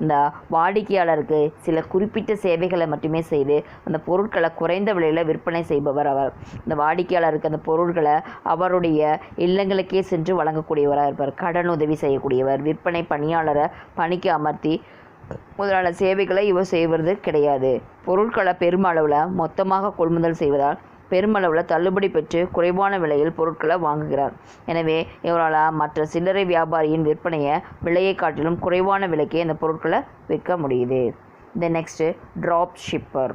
இந்த வாடிக்கையாளருக்கு சில குறிப்பிட்ட சேவைகளை மட்டுமே செய்து அந்த பொருட்களை குறைந்த விலையில் விற்பனை செய்பவர் அவர். இந்த வாடிக்கையாளருக்கு அந்த பொருட்களை அவருடைய இல்லங்களுக்கே சென்று வழங்கக்கூடியவராக இருப்பார். கடன் உதவி செய்யக்கூடியவர், விற்பனை பணியாளரை பணிக்கு அமர்த்தி முதலான சேவைகளை இவர் செய்வது கிடையாது. பொருட்களை பெருமளவில் மொத்தமாக கொள்முதல் செய்வதால் பெருமளவில் தள்ளுபடி பெற்று குறைவான விலையில் பொருட்களை வாங்குகிறார். எனவே இவரால் மற்ற சில்லறை வியாபாரியின் விற்பனையை விலையை காட்டிலும் குறைவான விலைக்கே இந்த பொருட்களை விற்க முடியுது. The next, drop shipper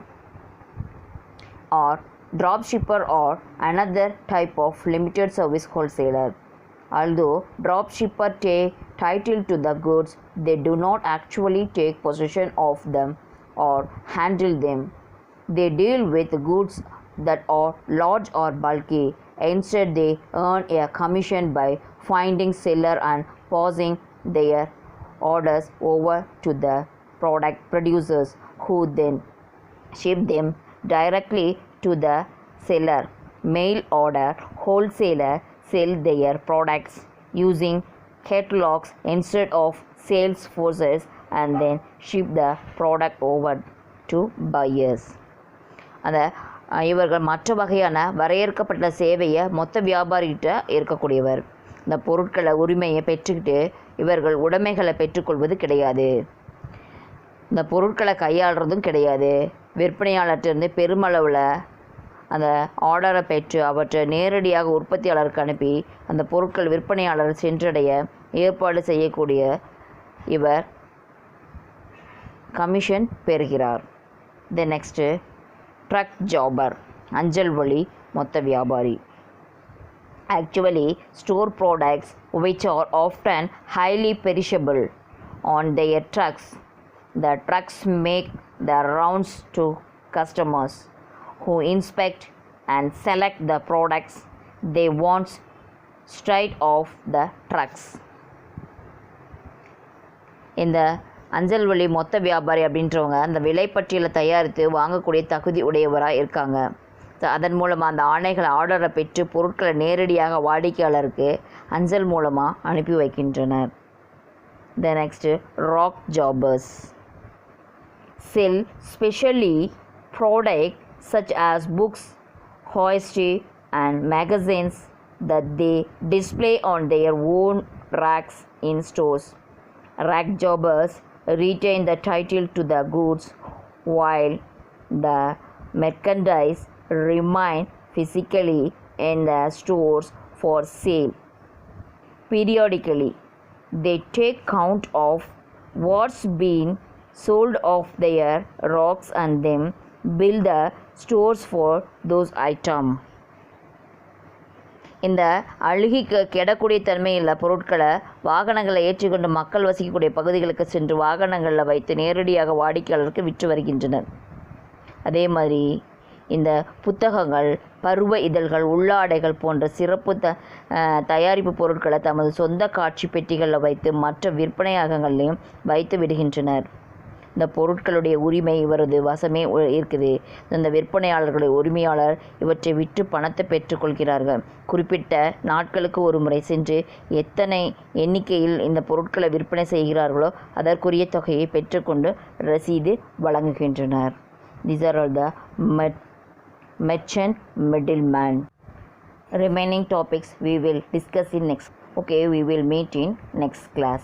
or another type of limited service wholesaler. Although drop shipper take title to the goods, they do not actually take possession of them or handle them. They deal with goods that are large or bulky. Instead, they earn a commission by finding seller and passing their orders over to the product producers, who then ship them directly to the seller. Mail order wholesaler sell their products using catalogs instead of sales forces and then ship the product over to buyers. அந்த இவர்கள் மற்ற வகையான வரையறுக்கப்பட்ட சேவையை மொத்த வியாபாரிகிட்ட இருக்கக்கூடியவர். இந்த பொருட்களை உரிமையை பெற்றுக்கிட்டு இவர்கள் உடைமைகளை பெற்றுக்கொள்வது கிடையாது. இந்த பொருட்களை கையாளுறதும் கிடையாது. விற்பனையாளர்கிட்டருந்து பெருமளவில் அந்த ஆர்டரை பெற்று அவற்றை நேரடியாக உற்பத்தியாளருக்கு அனுப்பி அந்த பொருட்கள் விற்பனையாளர் சென்றடைய ஏற்பாடு செய்யக்கூடிய இவர் கமிஷன் பெறுகிறார். தி நெக்ஸ்ட்டு, ட்ரக் ஜாபர், அஞ்சல் வழி மொத்த வியாபாரி. Actually, store products which are often highly perishable on their trucks. The trucks make the rounds to customers who inspect and select the products they want straight off the trucks. இந்த அஞ்சல் வழி மொத்த வியாபாரி அப்படின்றவங்க அந்த விலைப்பட்டியலை தயாரித்து வாங்கக்கூடிய தகுதி உடையவராக இருக்காங்க. அதன் மூலமாக அந்த ஆர்டரை பெற்று பொருட்களை நேரடியாக வாடிக்கையாளருக்கு அஞ்சல் மூலமாக அனுப்பி வைக்கின்றனர். The next, rock jobbers sell specially products such as books, history and magazines that they display on their own racks in stores. Rack jobbers retain the title to the goods while the merchandise remain physically in the stores for sale. Periodically, they take count of what's been sold of their racks and then bill the stores for those items. இந்த அழுகி கெடக்கூடிய தன்மையுள்ள பொருட்களை வாகனங்களை ஏற்றிக்கொண்டு மக்கள் வசிக்கக்கூடிய பகுதிகளுக்கு சென்று வாகனங்களில் வைத்து நேரடியாக வாடிக்கையாளருக்கு விற்று வருகின்றனர். அதே மாதிரி இந்த புத்தகங்கள், பருவ இதழ்கள், உள்ளாடைகள் போன்ற சிறப்பு தயாரிப்பு பொருட்களை தமது சொந்த காட்சி பெட்டிகளில் வைத்து மற்ற விற்பனையகங்களையும் வைத்து விடுகின்றனர். இந்த பொருட்களுடைய உரிமை இவரது வசமே இருக்குது. இந்த விற்பனையாளர்களுடைய உரிமையாளர் இவற்றை விற்று பணத்தை பெற்றுக்கொள்கிறார்கள். குறிப்பிட்ட நாட்களுக்கு ஒரு முறை சென்று எத்தனை எண்ணிக்கையில் இந்த பொருட்களை விற்பனை செய்கிறார்களோ அதற்குரிய தொகையை பெற்றுக்கொண்டு ரசீது வழங்குகின்றனர். These are all the merchant middleman. Remaining topics we will discuss in next. Okay, we will meet in next class.